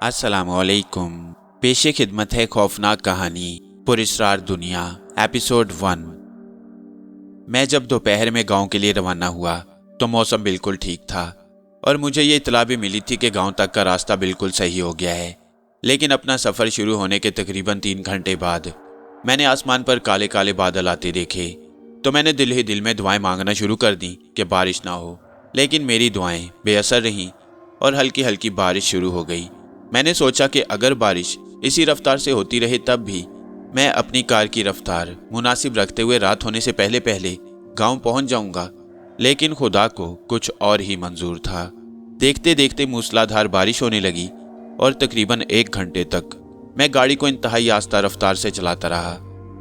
अस्सलाम वालेकुम। पेशे खिदमत है खौफनाक कहानी पुरस्रार दुनिया एपिसोड 1। मैं जब दोपहर में गांव के लिए रवाना हुआ तो मौसम बिल्कुल ठीक था और मुझे ये इतला भी मिली थी कि गांव तक का रास्ता बिल्कुल सही हो गया है। लेकिन अपना सफ़र शुरू होने के तकरीबन 3 घंटे बाद मैंने आसमान पर काले काले बादल आते देखे तो मैंने दिल ही दिल में दुआएं मांगना शुरू कर दी कि बारिश ना हो। लेकिन मेरी दुआएं बेअसर रहीं और हल्की हल्की बारिश शुरू हो गई। मैंने सोचा कि अगर बारिश इसी रफ्तार से होती रहे तब भी मैं अपनी कार की रफ्तार मुनासिब रखते हुए रात होने से पहले पहले गांव पहुंच जाऊंगा। लेकिन खुदा को कुछ और ही मंजूर था। देखते देखते मूसलाधार बारिश होने लगी और तकरीबन 1 घंटे तक मैं गाड़ी को इंतहाई आस्ता रफ्तार से चलाता रहा,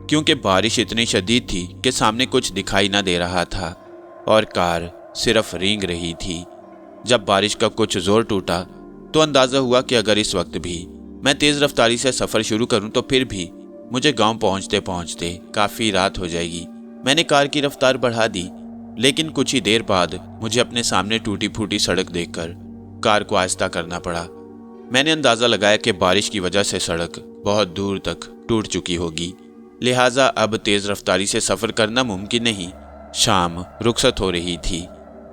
क्योंकि बारिश इतनी शदीद थी कि सामने कुछ दिखाई न दे रहा था और कार सिर्फ रेंग रही थी। जब बारिश का कुछ जोर टूटा तो अंदाज़ा हुआ कि अगर इस वक्त भी मैं तेज़ रफ्तारी से सफ़र शुरू करूं तो फिर भी मुझे गांव पहुंचते पहुंचते काफ़ी रात हो जाएगी। मैंने कार की रफ्तार बढ़ा दी, लेकिन कुछ ही देर बाद मुझे अपने सामने टूटी फूटी सड़क देखकर कार को आहिस्ता करना पड़ा। मैंने अंदाज़ा लगाया कि बारिश की वजह से सड़क बहुत दूर तक टूट चुकी होगी, लिहाजा अब तेज़ रफ्तारी से सफ़र करना मुमकिन नहीं। शाम रुखसत हो रही थी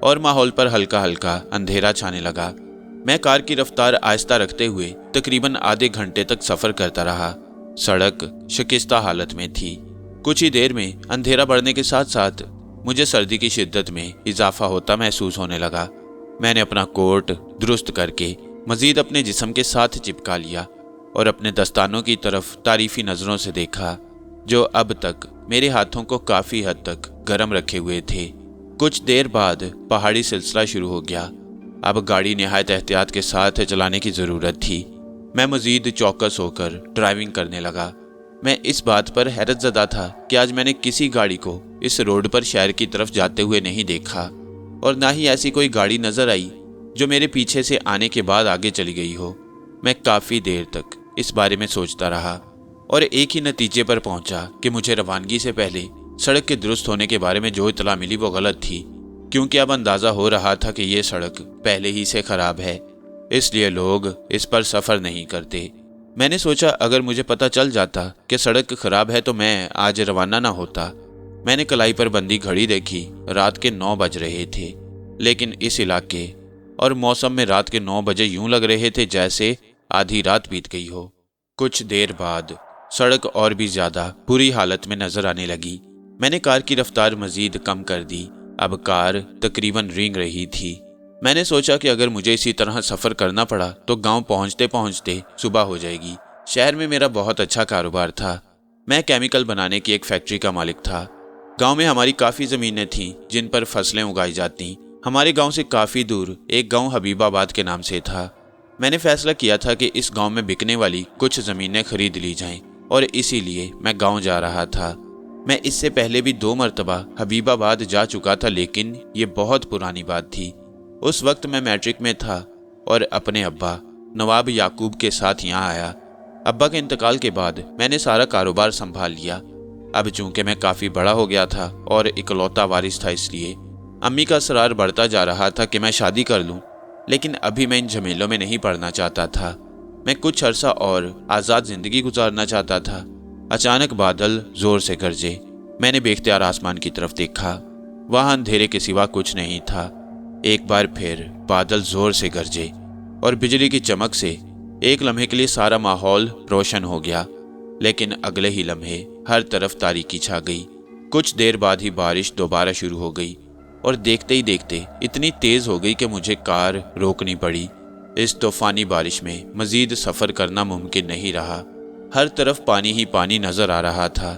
और माहौल पर हल्का हल्का अंधेरा छाने लगा। मैं कार की रफ्तार आहिस्ता रखते हुए तकरीबन आधे घंटे तक सफ़र करता रहा। सड़क शिकस्ता हालत में थी। कुछ ही देर में अंधेरा बढ़ने के साथ साथ मुझे सर्दी की शिद्दत में इजाफा होता महसूस होने लगा। मैंने अपना कोट दुरुस्त करके मज़ीद अपने जिस्म के साथ चिपका लिया और अपने दस्तानों की तरफ तारीफ़ी नज़रों से देखा, जो अब तक मेरे हाथों को काफ़ी हद तक गर्म रखे हुए थे। कुछ देर बाद पहाड़ी सिलसिला शुरू हो गया। अब गाड़ी निहायत एहतियात के साथ चलाने की ज़रूरत थी। मैं मज़ीद चौकस होकर ड्राइविंग करने लगा। मैं इस बात पर हैरत ज़दा था कि आज मैंने किसी गाड़ी को इस रोड पर शहर की तरफ जाते हुए नहीं देखा और ना ही ऐसी कोई गाड़ी नज़र आई जो मेरे पीछे से आने के बाद आगे चली गई हो। मैं काफ़ी देर तक इस बारे में सोचता रहा और एक ही नतीजे पर पहुंचा कि मुझे रवानगी से पहले सड़क के दुरुस्त होने के बारे में जो इतला मिली वो गलत थी, क्योंकि अब अंदाज़ा हो रहा था कि ये सड़क पहले ही से ख़राब है, इसलिए लोग इस पर सफ़र नहीं करते। मैंने सोचा अगर मुझे पता चल जाता कि सड़क ख़राब है तो मैं आज रवाना ना होता। मैंने कलाई पर बंदी घड़ी देखी, रात के 9 बज रहे थे, लेकिन इस इलाके और मौसम में रात के 9 बजे यूं लग रहे थे जैसे आधी रात बीत गई हो। कुछ देर बाद सड़क और भी ज़्यादा बुरी हालत में नज़र आने लगी। मैंने कार की रफ्तार मज़ीद कम कर दी। अब कार तकरीबन रेंग रही थी। मैंने सोचा कि अगर मुझे इसी तरह सफ़र करना पड़ा तो गांव पहुंचते पहुंचते सुबह हो जाएगी। शहर में मेरा बहुत अच्छा कारोबार था। मैं केमिकल बनाने की एक फैक्ट्री का मालिक था। गांव में हमारी काफ़ी ज़मीनें थीं जिन पर फसलें उगाई जाती। हमारे गांव से काफ़ी दूर एक गांव हबीबाबाद के नाम से था। मैंने फैसला किया था कि इस गाँव में बिकने वाली कुछ ज़मीनें खरीद ली जाएँ और इसीलिए मैं गाँव जा रहा था। मैं इससे पहले भी 2 मरतबा हबीबाबाद जा चुका था, लेकिन ये बहुत पुरानी बात थी। उस वक्त मैं मैट्रिक में था और अपने अब्बा नवाब याकूब के साथ यहाँ आया। अब्बा के इंतकाल के बाद मैंने सारा कारोबार संभाल लिया। अब चूंकि मैं काफ़ी बड़ा हो गया था और इकलौता वारिस था, इसलिए अम्मी का असरार बढ़ता जा रहा था कि मैं शादी कर लूँ। लेकिन अभी मैं इन झमेलों में नहीं पड़ना चाहता था। मैं कुछ अरसा और आज़ाद ज़िंदगी गुजारना चाहता था। अचानक बादल जोर से गरजे। मैंने बेख्तियार आसमान की तरफ देखा। वहाँ अंधेरे के सिवा कुछ नहीं था। एक बार फिर बादल जोर से गरजे और बिजली की चमक से एक लम्हे के लिए सारा माहौल रोशन हो गया, लेकिन अगले ही लम्हे हर तरफ तारीकी छा गई। कुछ देर बाद ही बारिश दोबारा शुरू हो गई और देखते ही देखते इतनी तेज़ हो गई कि मुझे कार रोकनी पड़ी। इस तूफ़ानी बारिश में मज़ीद सफ़र करना मुमकिन नहीं रहा। हर तरफ पानी ही पानी नज़र आ रहा था।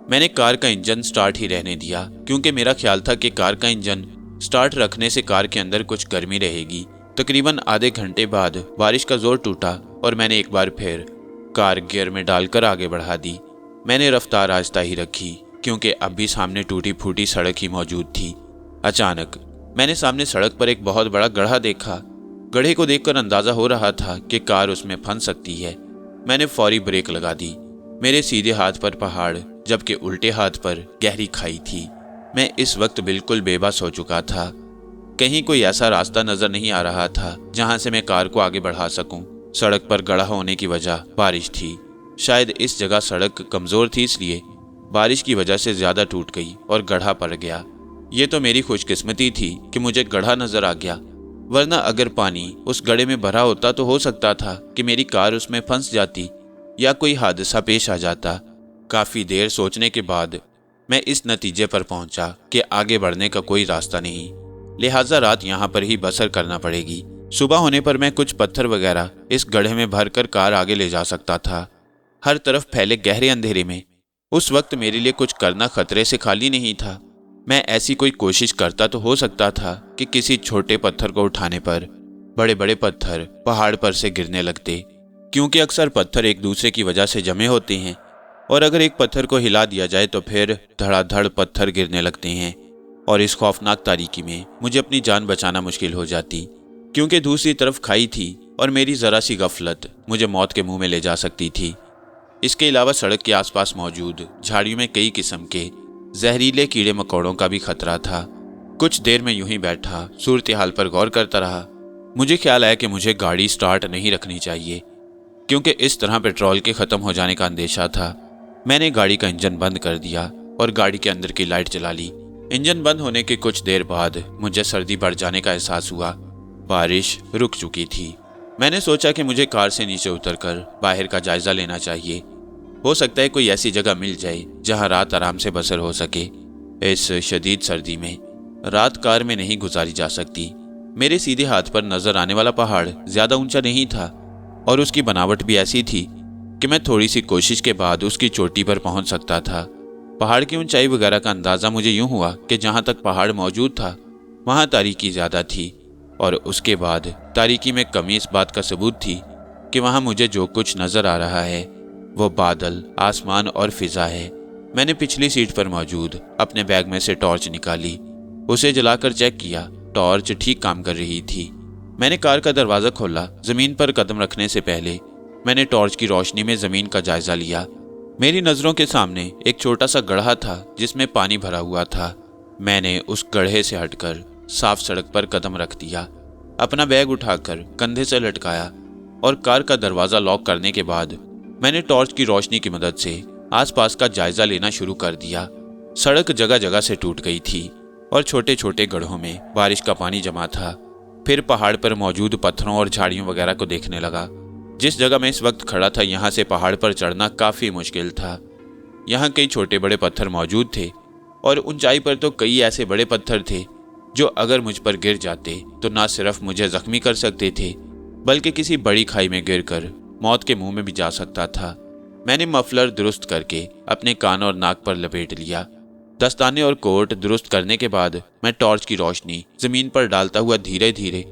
मैंने कार का इंजन स्टार्ट ही रहने दिया, क्योंकि मेरा ख्याल था कि कार का इंजन स्टार्ट रखने से कार के अंदर कुछ गर्मी रहेगी। तकरीबन आधे घंटे बाद बारिश का जोर टूटा और मैंने एक बार फिर कार गियर में डालकर आगे बढ़ा दी। मैंने रफ्तार आहिस्ता ही रखी, क्योंकि अब भी सामने टूटी फूटी सड़क ही मौजूद थी। अचानक मैंने सामने सड़क पर एक बहुत बड़ा गड्ढा देखा। गड्ढे को देखकर अंदाज़ा हो रहा था कि कार उसमें फंस सकती है। मैंने फौरी ब्रेक लगा दी। मेरे सीधे हाथ पर पहाड़, जबकि उल्टे हाथ पर गहरी खाई थी। मैं इस वक्त बिल्कुल बेबस हो चुका था। कहीं कोई ऐसा रास्ता नज़र नहीं आ रहा था जहां से मैं कार को आगे बढ़ा सकूं। सड़क पर गड्ढा होने की वजह बारिश थी। शायद इस जगह सड़क कमज़ोर थी, इसलिए बारिश की वजह से ज़्यादा टूट गई और गड्ढा पड़ गया। ये तो मेरी खुशकिस्मती थी कि मुझे गड्ढा नज़र आ गया, वरना अगर पानी उस गड्ढे में भरा होता तो हो सकता था कि मेरी कार उसमें फंस जाती या कोई हादसा पेश आ जाता। काफ़ी देर सोचने के बाद मैं इस नतीजे पर पहुंचा कि आगे बढ़ने का कोई रास्ता नहीं, लिहाजा रात यहाँ पर ही बसर करना पड़ेगी। सुबह होने पर मैं कुछ पत्थर वगैरह इस गड्ढे में भरकर कार आगे ले जा सकता था। हर तरफ फैले गहरे अंधेरे में उस वक्त मेरे लिए कुछ करना खतरे से खाली नहीं था। मैं ऐसी कोई कोशिश करता तो हो सकता था कि किसी छोटे पत्थर को उठाने पर बड़े बड़े पत्थर पहाड़ पर से गिरने लगते, क्योंकि अक्सर पत्थर एक दूसरे की वजह से जमे होते हैं और अगर एक पत्थर को हिला दिया जाए तो फिर धड़ाधड़ पत्थर गिरने लगते हैं और इस खौफनाक तारीकी में मुझे अपनी जान बचाना मुश्किल हो जाती, क्योंकि दूसरी तरफ खाई थी और मेरी ज़रा सी गफलत मुझे मौत के मुंह में ले जा सकती थी। इसके अलावा सड़क के आसपास मौजूद झाड़ियों में कई किस्म के जहरीले कीड़े मकोड़ों का भी खतरा था। कुछ देर में यूं ही बैठा सूरत हाल पर गौर करता रहा। मुझे ख्याल आया कि मुझे गाड़ी स्टार्ट नहीं रखनी चाहिए, क्योंकि इस तरह पेट्रोल के ख़त्म हो जाने का अंदेशा था। मैंने गाड़ी का इंजन बंद कर दिया और गाड़ी के अंदर की लाइट जला ली। इंजन बंद होने के कुछ देर बाद मुझे सर्दी बढ़ जाने का एहसास हुआ। बारिश रुक चुकी थी। मैंने सोचा कि मुझे कार से नीचे उतरकर बाहर का जायजा लेना चाहिए। हो सकता है कोई ऐसी जगह मिल जाए जहां रात आराम से बसर हो सके। इस शदीद सर्दी में रात कार में नहीं गुजारी जा सकती। मेरे सीधे हाथ पर नजर आने वाला पहाड़ ज्यादा ऊंचा नहीं था और उसकी बनावट भी ऐसी थी कि मैं थोड़ी सी कोशिश के बाद उसकी चोटी पर पहुंच सकता था। पहाड़ की ऊंचाई वगैरह का अंदाजा मुझे यूं हुआ कि जहां तक पहाड़ मौजूद था वहां तारीकी ज्यादा थी, और उसके बाद तारीकी में कमी इस बात का सबूत थी कि वहां मुझे जो कुछ नजर आ रहा है वो बादल, आसमान और फिजा है। मैंने पिछली सीट पर मौजूद अपने बैग में से टॉर्च निकाली, उसे जलाकर चेक किया। टॉर्च ठीक काम कर रही थी। मैंने कार का दरवाज़ा खोला। ज़मीन पर कदम रखने से पहले मैंने टॉर्च की रोशनी में ज़मीन का जायज़ा लिया। मेरी नज़रों के सामने एक छोटा सा गड्ढा था जिसमें पानी भरा हुआ था। मैंने उस गड्ढे से हटकर साफ सड़क पर कदम रख दिया। अपना बैग उठाकर कंधे से लटकाया और कार का दरवाज़ा लॉक करने के बाद मैंने टॉर्च की रोशनी की मदद से आसपास का जायज़ा लेना शुरू कर दिया। सड़क जगह जगह से टूट गई थी और छोटे छोटे गड्ढों में बारिश का पानी जमा था। फिर पहाड़ पर मौजूद पत्थरों और झाड़ियों वगैरह को देखने लगा। जिस जगह मैं इस वक्त खड़ा था यहाँ से पहाड़ पर चढ़ना काफ़ी मुश्किल था। यहाँ कई छोटे बड़े पत्थर मौजूद थे और ऊंचाई पर तो कई ऐसे बड़े पत्थर थे जो अगर मुझ पर गिर जाते तो ना सिर्फ मुझे जख्मी कर सकते थे बल्कि किसी बड़ी खाई में गिरकर मौत के मुंह में भी जा सकता था। मैंने मफलर दुरुस्त करके अपने कान और नाक पर लपेट लिया। दस्ताने और कोट दुरुस्त करने के बाद मैं टॉर्च की रोशनी जमीन पर डालता हुआ धीरे धीरे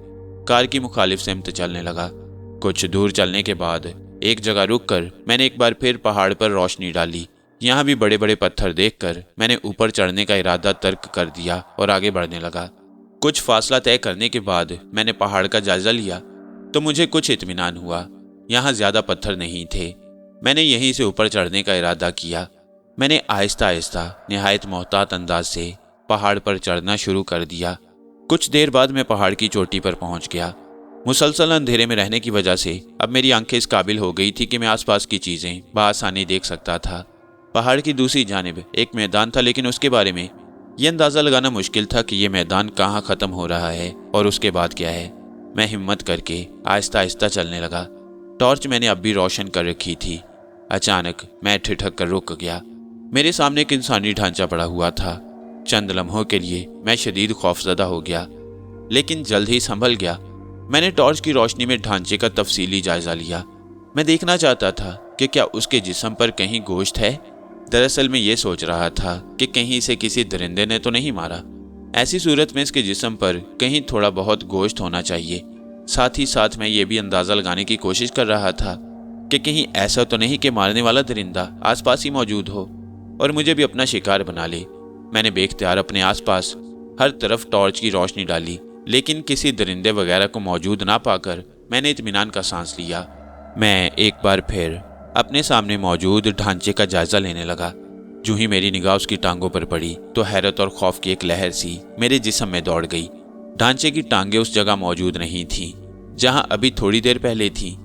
कार की मुखालिफ सिमत चलने लगा। कुछ दूर चलने के बाद एक जगह रुककर मैंने एक बार फिर पहाड़ पर रोशनी डाली। यहाँ भी बड़े बड़े पत्थर देखकर मैंने ऊपर चढ़ने का इरादा तर्क कर दिया और आगे बढ़ने लगा। कुछ फासला तय करने के बाद मैंने पहाड़ का जायजा लिया तो मुझे कुछ इत्मीनान हुआ। यहाँ ज्यादा पत्थर नहीं थे। मैंने यहीं से ऊपर चढ़ने का इरादा किया। मैंने आहिस्ता आहिस्ता निहायत मोहतात अंदाज से पहाड़ पर चढ़ना शुरू कर दिया। कुछ देर बाद मैं पहाड़ की चोटी पर पहुंच गया। मुसलसल अंधेरे में रहने की वजह से अब मेरी आंखें इस काबिल हो गई थी कि मैं आसपास की चीजें बआसानी देख सकता था। पहाड़ की दूसरी जानिब एक मैदान था, लेकिन उसके बारे में यह अंदाज़ा लगाना मुश्किल था कि यह मैदान कहाँ ख़त्म हो रहा है और उसके बाद क्या है। मैं हिम्मत करके आहिस्ता आहिस्ता चलने लगा। टॉर्च मैंने अब भी रोशन कर रखी थी। अचानक मैं ठिठक कर रुक गया। मेरे सामने एक इंसानी ढांचा पड़ा हुआ था। चंद लम्हों के लिए मैं शदीद खौफजदा हो गया, लेकिन जल्द ही संभल गया। मैंने टॉर्च की रोशनी में ढांचे का तफसीली जायजा लिया। मैं देखना चाहता था कि क्या उसके जिस्म पर कहीं गोश्त है। दरअसल मैं ये सोच रहा था कि कहीं इसे किसी दरिंदे ने तो नहीं मारा। ऐसी सूरत में इसके जिस्म पर कहीं थोड़ा बहुत गोश्त होना चाहिए। साथ ही साथ मैं ये भी अंदाज़ा लगाने की कोशिश कर रहा था कि कहीं ऐसा तो नहीं कि मारने वाला दरिंदा आसपास ही मौजूद हो और मुझे भी अपना शिकार बना ले। मैंने बेख्तियार अपने आसपास हर तरफ टॉर्च की रोशनी डाली, लेकिन किसी दरिंदे वगैरह को मौजूद ना पाकर मैंने इत्मीनान का सांस लिया। मैं एक बार फिर अपने सामने मौजूद ढांचे का जायजा लेने लगा। जो ही मेरी निगाह उसकी टांगों पर पड़ी तो हैरत और खौफ की एक लहर सी मेरे जिस्म में दौड़ गई। ढांचे की टांगें उस जगह मौजूद नहीं थीं जहां अभी थोड़ी देर पहले थीं।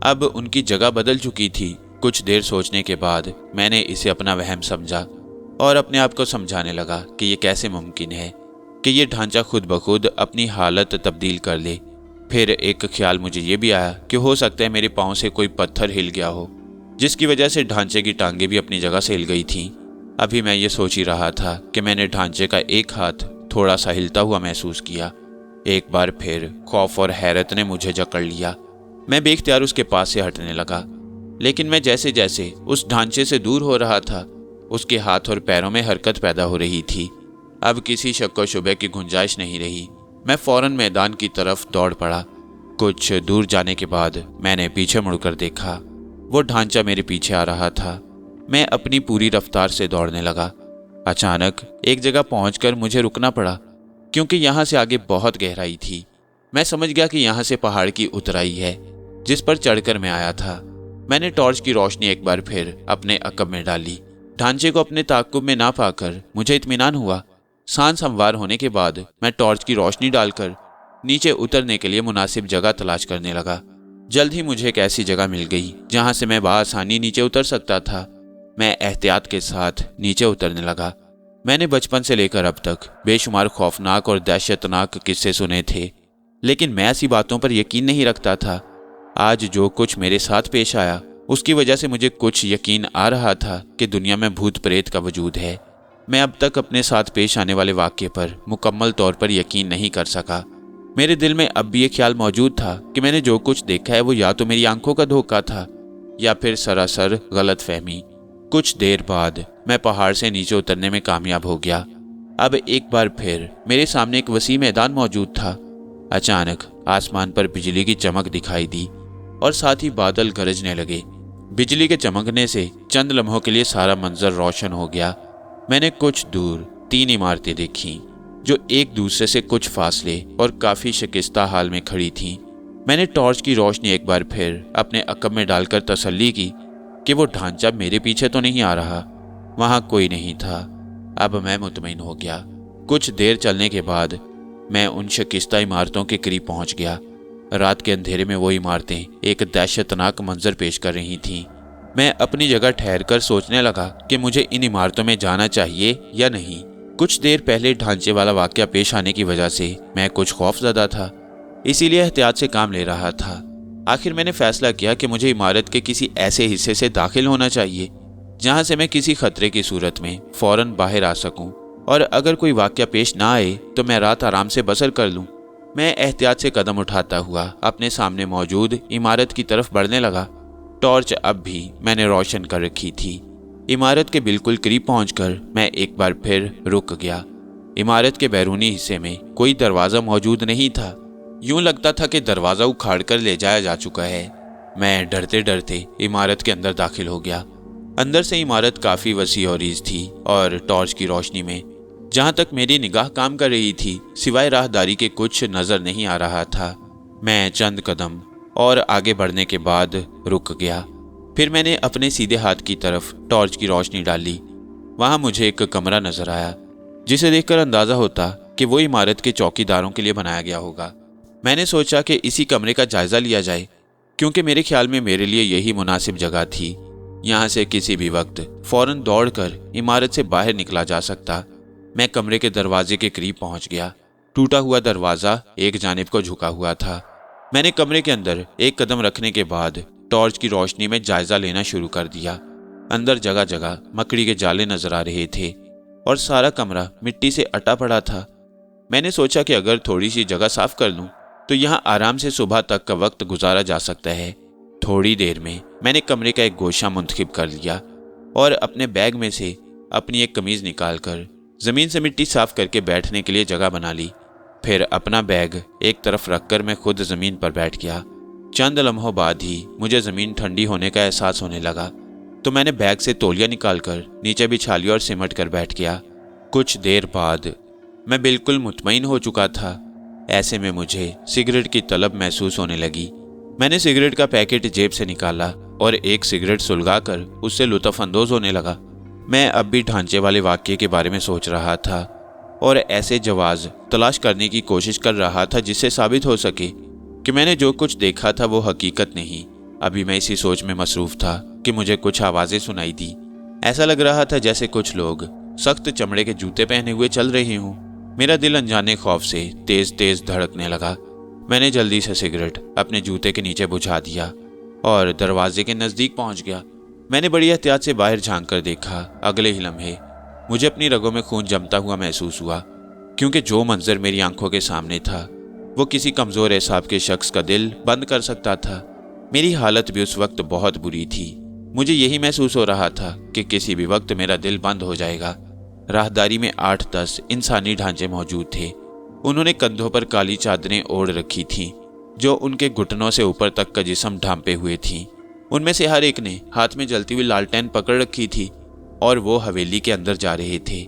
अब उनकी जगह बदल चुकी थी। कुछ देर सोचने के बाद मैंने इसे अपना वहम समझा और अपने आप को समझाने लगा कि ये कैसे मुमकिन है कि ये ढांचा खुद ब खुद अपनी हालत तब्दील कर ले। फिर एक ख्याल मुझे ये भी आया कि हो सकता है मेरे पाँव से कोई पत्थर हिल गया हो, जिसकी वजह से ढांचे की टांगें भी अपनी जगह से हिल गई थीं। अभी मैं ये सोच ही रहा था कि मैंने ढांचे का एक हाथ थोड़ा सा हिलता हुआ महसूस किया। एक बार फिर खौफ और हैरत ने मुझे जकड़ लिया। मैं बेख्तियार उसके पास से हटने लगा, लेकिन मैं जैसे जैसे उस ढांचे से दूर हो रहा था, उसके हाथ और पैरों में हरकत पैदा हो रही थी। अब किसी शक व शुबे की गुंजाइश नहीं रही। मैं फौरन मैदान की तरफ दौड़ पड़ा। कुछ दूर जाने के बाद मैंने पीछे मुड़कर देखा। वो ढांचा मेरे पीछे आ रहा था। मैं अपनी पूरी रफ्तार से दौड़ने लगा। अचानक एक जगह पहुंचकर मुझे रुकना पड़ा, क्योंकि यहाँ से आगे बहुत गहराई थी। मैं समझ गया कि यहाँ से पहाड़ की उतराई है जिस पर चढ़कर मैं आया था। मैंने टॉर्च की रोशनी एक बार फिर अपने अकब में डाली। ढांचे को अपने ताक़ुब में ना पाकर मुझे इत्मीनान हुआ। सांस हमवार होने के बाद मैं टॉर्च की रोशनी डालकर नीचे उतरने के लिए मुनासिब जगह तलाश करने लगा। जल्द ही मुझे एक ऐसी जगह मिल गई जहाँ से मैं बआसानी नीचे उतर सकता था। मैं एहतियात के साथ नीचे उतरने लगा। मैंने बचपन से लेकर अब तक बेशुमार खौफनाक और दहशतनाक किस्से सुने थे, लेकिन मैं ऐसी बातों पर यकीन नहीं रखता था। आज जो कुछ मेरे साथ पेश आया, उसकी वजह से मुझे कुछ यकीन आ रहा था कि दुनिया में भूत प्रेत का वजूद है। मैं अब तक अपने साथ पेश आने वाले वाक़ये पर मुकम्मल तौर पर यकीन नहीं कर सका। मेरे दिल में अब भी ये ख्याल मौजूद था कि मैंने जो कुछ देखा है वो या तो मेरी आंखों का धोखा था या फिर सरासर गलत फहमी। कुछ देर बाद मैं पहाड़ से नीचे उतरने में कामयाब हो गया। अब एक बार फिर मेरे सामने एक वसी मैदान मौजूद था। अचानक आसमान पर बिजली की चमक दिखाई दी और साथ ही बादल गरजने लगे। बिजली के चमकने से चंद लम्हों के लिए सारा मंजर रोशन हो गया। मैंने कुछ दूर 3 इमारतें देखीं जो एक दूसरे से कुछ फासले और काफ़ी शिकस्ता हाल में खड़ी थीं। मैंने टॉर्च की रोशनी एक बार फिर अपने अकब में डालकर तसल्ली की कि वो ढांचा मेरे पीछे तो नहीं आ रहा। वहाँ कोई नहीं था। अब मैं मुतमईन हो गया। कुछ देर चलने के बाद मैं उन शिकस्ता इमारतों के करीब पहुँच गया। रात के अंधेरे में वो इमारतें एक दहशतनाक मंजर पेश कर रही थीं। मैं अपनी जगह ठहरकर सोचने लगा कि मुझे इन इमारतों में जाना चाहिए या नहीं। कुछ देर पहले ढांचे वाला वाक़या पेश आने की वजह से मैं कुछ खौफज़दा था, इसीलिए एहतियात से काम ले रहा था। आखिर मैंने फैसला किया कि मुझे इमारत के किसी ऐसे हिस्से से दाखिल होना चाहिए जहां से मैं किसी खतरे की सूरत में फौरन बाहर आ सकूं, और अगर कोई वाक़या पेश ना आए तो मैं रात आराम से बसर कर लूं। मैं एहतियात से कदम उठाता हुआ अपने सामने मौजूद इमारत की तरफ बढ़ने लगा। टॉर्च अब भी मैंने रोशन कर रखी थी। इमारत के बिल्कुल करीब पहुंचकर मैं एक बार फिर रुक गया। इमारत के बैरूनी हिस्से में कोई दरवाज़ा मौजूद नहीं था। यूं लगता था कि दरवाज़ा उखाड़ कर ले जाया जा चुका है। मैं डरते डरते इमारत के अंदर दाखिल हो गया। अंदर से इमारत काफ़ी वसी और रीज़ थी और टॉर्च की रोशनी में जहाँ तक मेरी निगाह काम कर रही थी, सिवाय राहदारी के कुछ नज़र नहीं आ रहा था। मैं चंद कदम और आगे बढ़ने के बाद रुक गया। फिर मैंने अपने सीधे हाथ की तरफ टॉर्च की रोशनी डाली। वहाँ मुझे एक कमरा नज़र आया, जिसे देखकर अंदाज़ा होता कि वो इमारत के चौकीदारों के लिए बनाया गया होगा। मैंने सोचा कि इसी कमरे का जायज़ा लिया जाए, क्योंकि मेरे ख्याल में मेरे लिए यही मुनासिब जगह थी। यहाँ से किसी भी वक्त फ़ौरन दौड़कर इमारत से बाहर निकला जा सकता। मैं कमरे के दरवाजे के करीब पहुँच गया। टूटा हुआ दरवाज़ा एक जानिब को झुका हुआ था। मैंने कमरे के अंदर एक कदम रखने के बाद टॉर्च की रोशनी में जायज़ा लेना शुरू कर दिया। अंदर जगह जगह मकड़ी के जाले नजर आ रहे थे और सारा कमरा मिट्टी से अटा पड़ा था। मैंने सोचा कि अगर थोड़ी सी जगह साफ कर लूं तो यहाँ आराम से सुबह तक का वक्त गुजारा जा सकता है। थोड़ी देर में मैंने कमरे का एक गोशा मुंतखब कर लिया और अपने बैग में से अपनी एक कमीज़ निकालकर ज़मीन से मिट्टी साफ करके बैठने के लिए जगह बना ली। फिर अपना बैग एक तरफ रखकर मैं खुद ज़मीन पर बैठ गया। चंद लम्हों बाद ही मुझे ज़मीन ठंडी होने का एहसास होने लगा, तो मैंने बैग से तौलिया निकालकर नीचे बिछा लिया और सिमट कर बैठ गया। कुछ देर बाद मैं बिल्कुल मुतमईन हो चुका था। ऐसे में मुझे सिगरेट की तलब महसूस होने लगी। मैंने सिगरेट का पैकेट जेब से निकाला और एक सिगरेट सुलगाकर उससे लुत्फ़ अंदोज़ होने लगा। मैं अब भी ढांचे वाले वाक़ये के बारे में सोच रहा था और ऐसे जवाज़ तलाश करने की कोशिश कर रहा था जिससे साबित हो सके कि मैंने जो कुछ देखा था वो हकीकत नहीं अभी मैं इसी सोच में मसरूफ था कि मुझे कुछ आवाज़ें सुनाई दी। ऐसा लग रहा था जैसे कुछ लोग सख्त चमड़े के जूते पहने हुए चल रहे हों। मेरा दिल अनजाने खौफ से तेज तेज धड़कने लगा। मैंने जल्दी से सिगरेट अपने जूते के नीचे बुझा दिया और दरवाजे के नज़दीक पहुंच गया। मैंने बड़ी एहतियात से बाहर झांक कर देखा। अगले ही लम्हे मुझे अपनी रगों में खून जमता हुआ महसूस हुआ, क्योंकि जो मंजर मेरी आंखों के सामने था वो किसी कमज़ोर एहसाब के शख्स का दिल बंद कर सकता था। मेरी हालत भी उस वक्त बहुत बुरी थी। मुझे यही महसूस हो रहा था कि किसी भी वक्त मेरा दिल बंद हो जाएगा। राहदारी में 8-10 इंसानी ढांचे मौजूद थे। उन्होंने कंधों पर काली चादरें ओढ़ रखी थीं, जो उनके घुटनों से ऊपर तक का जिस्म ढांपे हुए थीं। उनमें से हर एक ने हाथ में जलती हुई लालटेन पकड़ रखी थी और वो हवेली के अंदर जा रहे थे।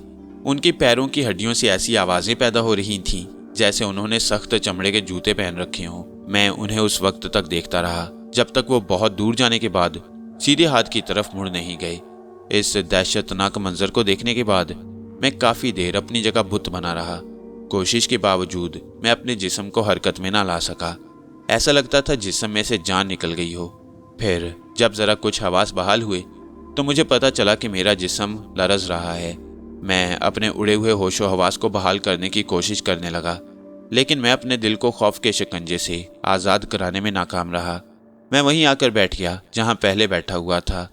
उनकी पैरों की हड्डियों से ऐसी आवाज़ें पैदा हो रही थीं जैसे उन्होंने सख्त चमड़े के जूते पहन रखे हों। मैं उन्हें उस वक्त तक देखता रहा जब तक वो बहुत दूर जाने के बाद सीधे हाथ की तरफ मुड़ नहीं गए। इस दहशतनाक मंजर को देखने के बाद मैं काफ़ी देर अपनी जगह बुत बना रहा। कोशिश के बावजूद मैं अपने जिस्म को हरकत में ना ला सका। ऐसा लगता था जिस्म में से जान निकल गई हो। फिर जब ज़रा कुछ हवास बहाल हुए तो मुझे पता चला कि मेरा जिस्म लरज़ रहा है। मैं अपने उड़े हुए होशो हवास को बहाल करने की कोशिश करने लगा, लेकिन मैं अपने दिल को खौफ के शिकंजे से आज़ाद कराने में नाकाम रहा। मैं वहीं आकर बैठ गया जहां पहले बैठा हुआ था।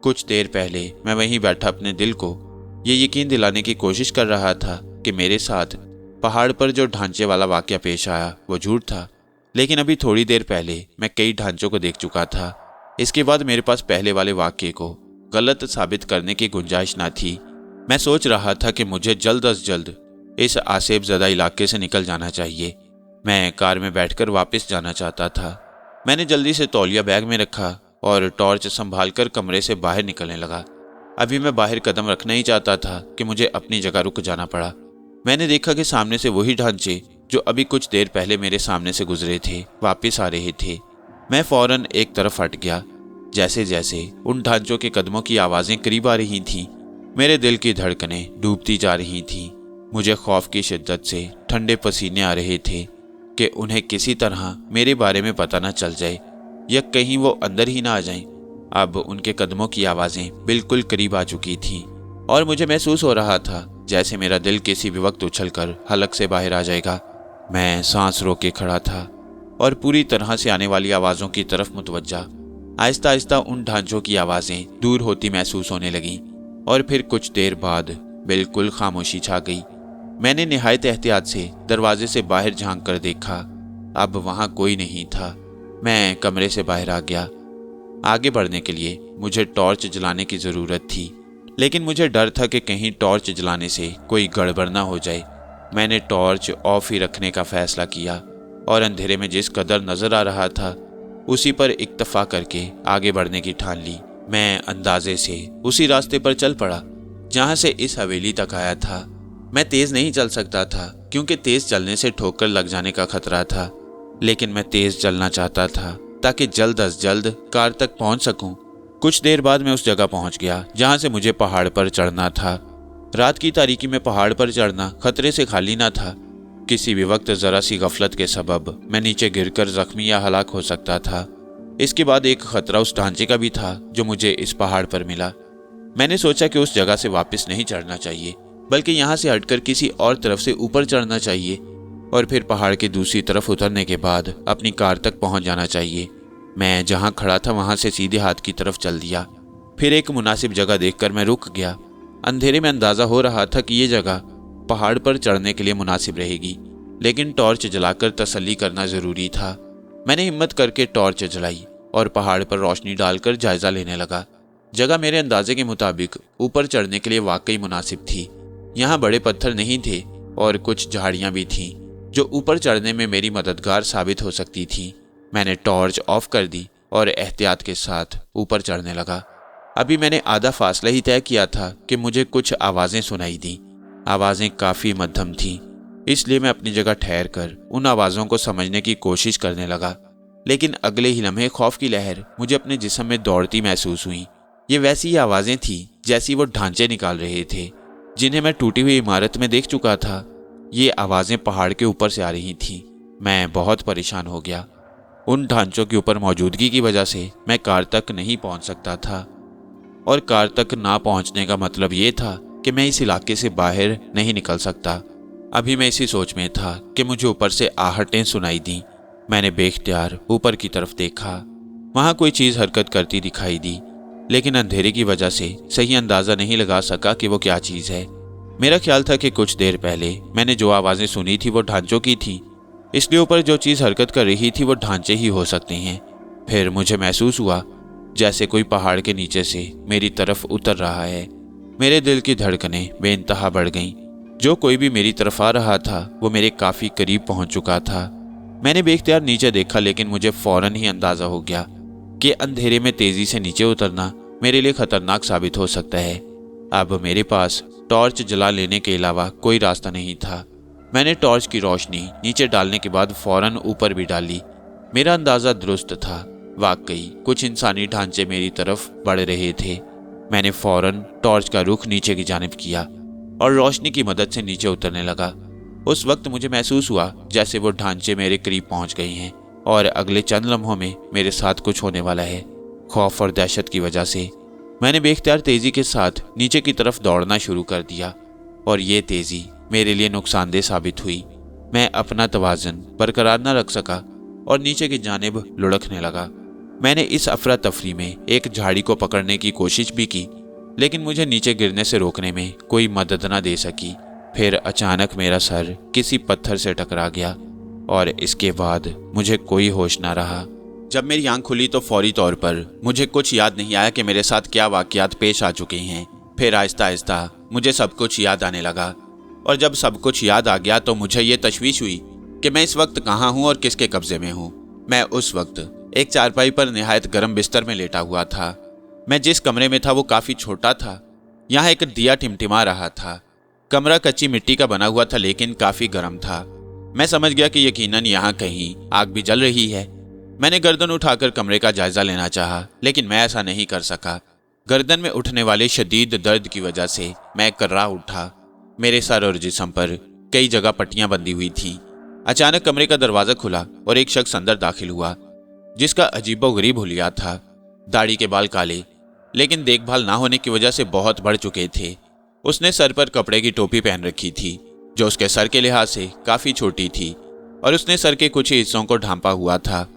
कुछ देर पहले मैं वहीं बैठा अपने दिल को ये यकीन दिलाने की कोशिश कर रहा था कि मेरे साथ पहाड़ पर जो ढांचे वाला वाक़या पेश आया वो झूठ था, लेकिन अभी थोड़ी देर पहले मैं कई ढांचों को देख चुका था। इसके बाद मेरे पास पहले वाले वाक़ये को गलत साबित करने की गुंजाइश ना थी। मैं सोच रहा था कि मुझे जल्द अज जल्द इस आसेब ज़दा इलाके से निकल जाना चाहिए। मैं कार में बैठकर वापस जाना चाहता था। मैंने जल्दी से तौलिया बैग में रखा और टॉर्च संभालकर कमरे से बाहर निकलने लगा। अभी मैं बाहर कदम रखना ही चाहता था कि मुझे अपनी जगह रुक जाना पड़ा। मैंने देखा कि सामने से वही ढांचे जो अभी कुछ देर पहले मेरे सामने से गुजरे थे वापस आ रहे थे। मैं फौरन एक तरफ हट गया। जैसे जैसे उन ढांचों के कदमों की आवाज़ें करीब आ रही थीं, मेरे दिल की धड़कनें डूबती जा रही थीं। मुझे खौफ की शिद्दत से ठंडे पसीने आ रहे थे कि उन्हें किसी तरह मेरे बारे में पता न चल जाए या कहीं वो अंदर ही ना आ जाएं। अब उनके कदमों की आवाज़ें बिल्कुल करीब आ चुकी थीं और मुझे महसूस हो रहा था जैसे मेरा दिल किसी भी वक्त उछलकर हलक से बाहर आ जाएगा। मैं सांस रोके खड़ा था और पूरी तरह से आने वाली आवाज़ों की तरफ मुतवज्जा। आहिस्ता आहिस्ता उन ढांचों की आवाज़ें दूर होती महसूस होने लगीं और फिर कुछ देर बाद बिल्कुल खामोशी छा गई। मैंने निहायत एहतियात से दरवाजे से बाहर झांक कर देखा। अब वहाँ कोई नहीं था। मैं कमरे से बाहर आ गया। आगे बढ़ने के लिए मुझे टॉर्च जलाने की ज़रूरत थी, लेकिन मुझे डर था कि कहीं टॉर्च जलाने से कोई गड़बड़ ना हो जाए। मैंने टॉर्च ऑफ ही रखने का फ़ैसला किया और अंधेरे में जिस कदर नज़र आ रहा था उसी पर इक्तफा करके आगे बढ़ने की ठान ली। मैं अंदाजे से उसी रास्ते पर चल पड़ा जहाँ से इस हवेली तक आया था। मैं तेज़ नहीं चल सकता था क्योंकि तेज़ चलने से ठोकर लग जाने का खतरा था, लेकिन मैं तेज़ चलना चाहता था ताकि जल्द अज जल्द कार तक पहुंच सकूं। कुछ देर बाद मैं उस जगह पहुंच गया जहां से मुझे पहाड़ पर चढ़ना था। रात की तारीकी में पहाड़ पर चढ़ना खतरे से खाली ना था। किसी भी वक्त ज़रा सी गफलत के सबब मैं नीचे गिरकर जख्मी या हलाक हो सकता था। इसके बाद एक खतरा उस ढांचे का भी था जो मुझे इस पहाड़ पर मिला। मैंने सोचा कि उस जगह से वापस नहीं चढ़ना चाहिए, बल्कि यहाँ से हटकर किसी और तरफ से ऊपर चढ़ना चाहिए और फिर पहाड़ की दूसरी तरफ उतरने के बाद अपनी कार तक पहुँच जाना चाहिए। मैं जहाँ खड़ा था वहाँ से सीधे हाथ की तरफ चल दिया। फिर एक मुनासिब जगह देखकर मैं रुक गया। अंधेरे में अंदाज़ा हो रहा था कि ये जगह पहाड़ पर चढ़ने के लिए मुनासिब रहेगी, लेकिन टॉर्च जलाकर तसल्ली करना ज़रूरी था। मैंने हिम्मत करके टॉर्च जलाई और पहाड़ पर रोशनी डालकर जायज़ा लेने लगा। जगह मेरे अंदाजे के मुताबिक ऊपर चढ़ने के लिए वाकई मुनासिब थी। यहाँ बड़े पत्थर नहीं थे और कुछ झाड़ियाँ भी थीं जो ऊपर चढ़ने में मेरी मददगार साबित हो सकती थीं। मैंने टॉर्च ऑफ कर दी और एहतियात के साथ ऊपर चढ़ने लगा। अभी मैंने आधा फासला ही तय किया था कि मुझे कुछ आवाज़ें सुनाई दी। आवाज़ें काफ़ी मध्यम थीं, इसलिए मैं अपनी जगह ठहर कर उन आवाज़ों को समझने की कोशिश करने लगा। लेकिन अगले ही लम्हे खौफ की लहर मुझे अपने जिस्म में दौड़ती महसूस हुई। ये वैसी ही आवाज़ें थीं जैसी वो ढांचे निकाल रहे थे जिन्हें मैं टूटी हुई इमारत में देख चुका था। ये आवाज़ें पहाड़ के ऊपर से आ रही थीं। मैं बहुत परेशान हो गया। उन ढांचों के ऊपर मौजूदगी की वजह से मैं कार तक नहीं पहुंच सकता था, और कार तक ना पहुंचने का मतलब ये था कि मैं इस इलाके से बाहर नहीं निकल सकता। अभी मैं इसी सोच में था कि मुझे ऊपर से आहटें सुनाई दी। मैंने बेख्तियार ऊपर की तरफ देखा। वहां कोई चीज़ हरकत करती दिखाई दी, लेकिन अंधेरे की वजह से सही अंदाज़ा नहीं लगा सका कि वो क्या चीज़ है। मेरा ख्याल था कि कुछ देर पहले मैंने जो आवाज़ें सुनी थी वो ढांचों की थी, इसलिए ऊपर जो चीज़ हरकत कर रही थी वो ढांचे ही हो सकते हैं। फिर मुझे महसूस हुआ जैसे कोई पहाड़ के नीचे से मेरी तरफ उतर रहा है। मेरे दिल की धड़कनें बेइंतहा बढ़ गईं। जो कोई भी मेरी तरफ आ रहा था वो मेरे काफ़ी करीब पहुंच चुका था। मैंने बेख्तियार नीचे देखा, लेकिन मुझे फौरन ही अंदाज़ा हो गया कि अंधेरे में तेज़ी से नीचे उतरना मेरे लिए खतरनाक साबित हो सकता है। अब मेरे पास टॉर्च जला लेने के अलावा कोई रास्ता नहीं था। मैंने टॉर्च की रोशनी नीचे डालने के बाद फौरन ऊपर भी डाली। मेरा अंदाज़ा दुरुस्त था, वाकई कुछ इंसानी ढांचे मेरी तरफ बढ़ रहे थे। मैंने फौरन टॉर्च का रुख नीचे की जानिब किया और रोशनी की मदद से नीचे उतरने लगा। उस वक्त मुझे महसूस हुआ जैसे वो ढांचे मेरे करीब पहुंच गए हैं और अगले चंद लम्हों में मेरे साथ कुछ होने वाला है। खौफ और दहशत की वजह से मैंने बेख्तियार तेज़ी के साथ नीचे की तरफ दौड़ना शुरू कर दिया, और ये तेज़ी मेरे लिए नुकसानदेह साबित हुई। मैं अपना तवाज़ुन बरकरार न रख सका और नीचे की जानिब लुढ़कने लगा। मैंने इस अफरा तफरी में एक झाड़ी को पकड़ने की कोशिश भी की, लेकिन मुझे नीचे गिरने से रोकने में कोई मदद न दे सकी। फिर अचानक मेरा सर किसी पत्थर से टकरा गया और इसके बाद मुझे कोई होश न रहा। जब मेरी आंख खुली तो फौरी तौर पर मुझे कुछ याद नहीं आया कि मेरे साथ क्या वाक़यात पेश आ चुके हैं। फिर आहिस्ता आहिस्ता मुझे सब कुछ याद आने लगा, और जब सब कुछ याद आ गया तो मुझे ये तशवीश हुई कि मैं इस वक्त कहाँ हूँ और किसके कब्जे में हूँ। मैं उस वक्त एक चारपाई पर निहायत गर्म बिस्तर में लेटा हुआ था। मैं जिस कमरे में था वो काफ़ी छोटा था। यहाँ एक दिया टिमटिमा रहा था। कमरा कच्ची मिट्टी का बना हुआ था, लेकिन काफ़ी गर्म था। मैं समझ गया कि यकीनन यहाँ कहीं आग भी जल रही है। मैंने गर्दन उठाकर कमरे का जायजा लेना चाहा, लेकिन मैं ऐसा नहीं कर सका। गर्दन में उठने वाले शदीद दर्द की वजह से मैं कर्रा उठा। मेरे सर और जिस्म पर कई जगह पट्टियां बंधी हुई थीं। अचानक कमरे का दरवाज़ा खुला और एक शख्स अंदर दाखिल हुआ, जिसका अजीबोगरीब हुलिया था। दाढ़ी के बाल काले, लेकिन देखभाल ना होने की वजह से बहुत बढ़ चुके थे। उसने सर पर कपड़े की टोपी पहन रखी थी, जो उसके सर के लिहाज से काफ़ी छोटी थी, और उसने सर के कुछ हिस्सों को ढांपा हुआ था।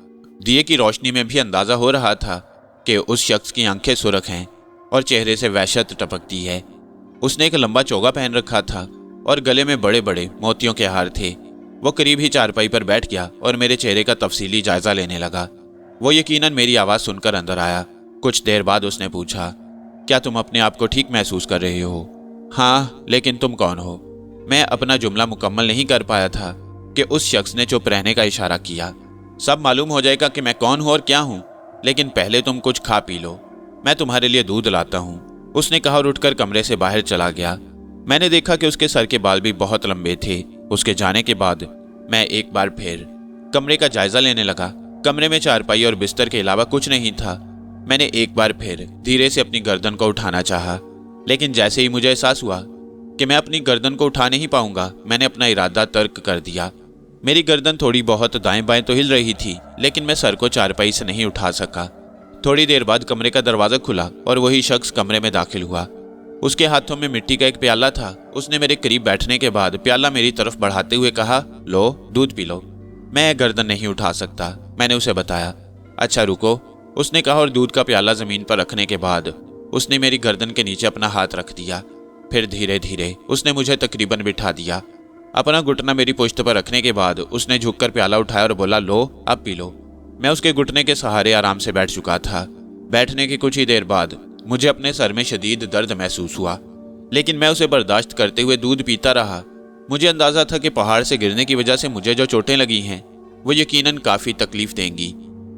दिए की रोशनी में भी अंदाज़ा हो रहा था कि उस शख्स की आंखें सुर्ख हैं और चेहरे से वहशत टपकती है। उसने एक लंबा चोगा पहन रखा था और गले में बड़े बड़े मोतियों के हार थे। वो करीब ही चारपाई पर बैठ गया और मेरे चेहरे का तफसीली जायजा लेने लगा। वो यकीनन मेरी आवाज़ सुनकर अंदर आया। कुछ देर बाद उसने पूछा, क्या तुम अपने आप को ठीक महसूस कर रहे हो? हाँ, लेकिन तुम कौन हो? मैं अपना जुमला मुकम्मल नहीं कर पाया था कि उस शख्स ने चुप रहने का इशारा किया। सब मालूम हो जाएगा कि मैं कौन हूँ और क्या हूँ, लेकिन पहले तुम कुछ खा पी लो। मैं तुम्हारे लिए दूध लाता हूँ, उसने कहा और उठकर कमरे से बाहर चला गया। मैंने देखा कि उसके सर के बाल भी बहुत लंबे थे। उसके जाने के बाद मैं एक बार फिर कमरे का जायजा लेने लगा। कमरे में चारपाई और बिस्तर के अलावा कुछ नहीं था। मैंने एक बार फिर धीरे से अपनी गर्दन को उठाना चाहा, लेकिन जैसे ही मुझे एहसास हुआ कि मैं अपनी गर्दन को उठा नहीं पाऊंगा, मैंने अपना इरादा तर्क कर दिया। मेरी गर्दन थोड़ी बहुत दाएं बाएं तो हिल रही थी, लेकिन मैं सर को चारपाई से नहीं उठा सका। थोड़ी देर बाद कमरे का दरवाज़ा खुला और वही शख्स कमरे में दाखिल हुआ। उसके हाथों में मिट्टी का एक प्याला था। उसने मेरे करीब बैठने के बाद प्याला मेरी तरफ बढ़ाते हुए कहा, लो, दूध पी लो। मैं गर्दन नहीं उठा सकता, मैंने उसे बताया। अच्छा रुको, उसने कहा और दूध का प्याला ज़मीन पर रखने के बाद उसने मेरी गर्दन के नीचे अपना हाथ रख दिया। फिर धीरे धीरे उसने मुझे तकरीबन बिठा दिया। अपना घुटना मेरी पुश्त पर रखने के बाद उसने झुककर प्याला उठाया और बोला, लो, अब पी लो। मैं उसके घुटने के सहारे आराम से बैठ चुका था। बैठने की कुछ ही देर बाद मुझे अपने सर में शदीद दर्द महसूस हुआ, लेकिन मैं उसे बर्दाश्त करते हुए दूध पीता रहा। मुझे अंदाज़ा था कि पहाड़ से गिरने की वजह से मुझे जो चोटें लगी हैं वो यकीनन काफ़ी तकलीफ देंगी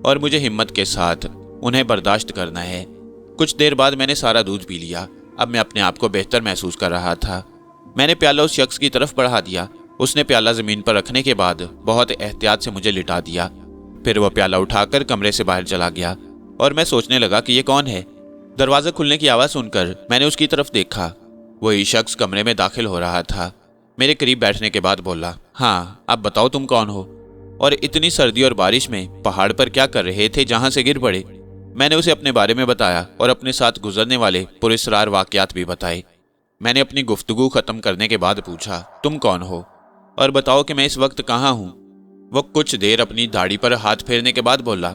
और मुझे हिम्मत के साथ उन्हें बर्दाश्त करना है। कुछ देर बाद मैंने सारा दूध पी लिया। अब मैं अपने आप को बेहतर महसूस कर रहा था। मैंने प्याला उस शख्स की तरफ बढ़ा दिया। उसने प्याला ज़मीन पर रखने के बाद बहुत एहतियात से मुझे लिटा दिया। फिर वह प्याला उठाकर कमरे से बाहर चला गया और मैं सोचने लगा कि ये कौन है। दरवाज़ा खुलने की आवाज़ सुनकर मैंने उसकी तरफ देखा। वही शख्स कमरे में दाखिल हो रहा था। मेरे करीब बैठने के बाद बोला, हाँ, अब बताओ तुम कौन हो? और इतनी सर्दी और बारिश में पहाड़ पर क्या कर रहे थे जहां से गिर पड़े। मैंने उसे अपने बारे में बताया और अपने साथ गुजरने वाले पुरस्रार वाकयात भी बताए। मैंने अपनी गुफ्तगू खत्म करने के बाद पूछा, तुम कौन हो और बताओ कि मैं इस वक्त कहाँ हूँ। वो कुछ देर अपनी दाढ़ी पर हाथ फेरने के बाद बोला,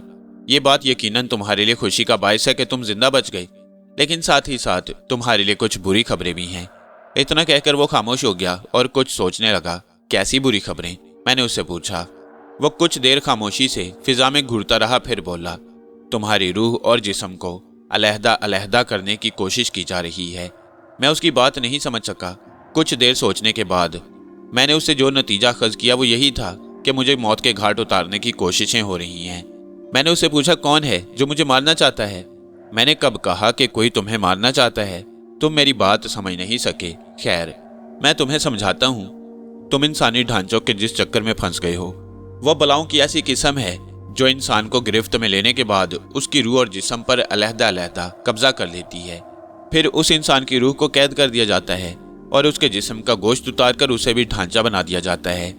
ये बात यकीनन तुम्हारे लिए खुशी का बायस है कि तुम जिंदा बच गए, लेकिन साथ ही साथ तुम्हारे लिए कुछ बुरी खबरें भी हैं। इतना कहकर वो खामोश हो गया और कुछ सोचने लगा। कैसी बुरी खबरें? मैंने उससे पूछा। वो कुछ देर खामोशी से फिजा में घूरता रहा, फिर बोला, तुम्हारी रूह और जिस्म को अलहदा अलहदा करने की कोशिश की जा रही है। मैं उसकी बात नहीं समझ सका। कुछ देर सोचने के बाद मैंने उससे जो नतीजा अखज़ किया वो यही था कि मुझे मौत के घाट उतारने की कोशिशें हो रही हैं। मैंने उससे पूछा, कौन है जो मुझे मारना चाहता है? मैंने कब कहा कि कोई तुम्हें मारना चाहता है? तुम मेरी बात समझ नहीं सके। खैर, मैं तुम्हें समझाता हूँ। तुम इंसानी ढांचों के जिस चक्कर में फंस गए हो, वह बलाओं की ऐसी किस्म है जो इंसान को गिरफ्त में लेने के बाद उसकी रूह और जिस्म पर अलहदा अलहदा कब्जा कर लेती है। फिर उस इंसान की रूह को कैद कर दिया जाता है और उसके जिस्म का गोश्त उतार कर उसे भी ढांचा बना दिया जाता है,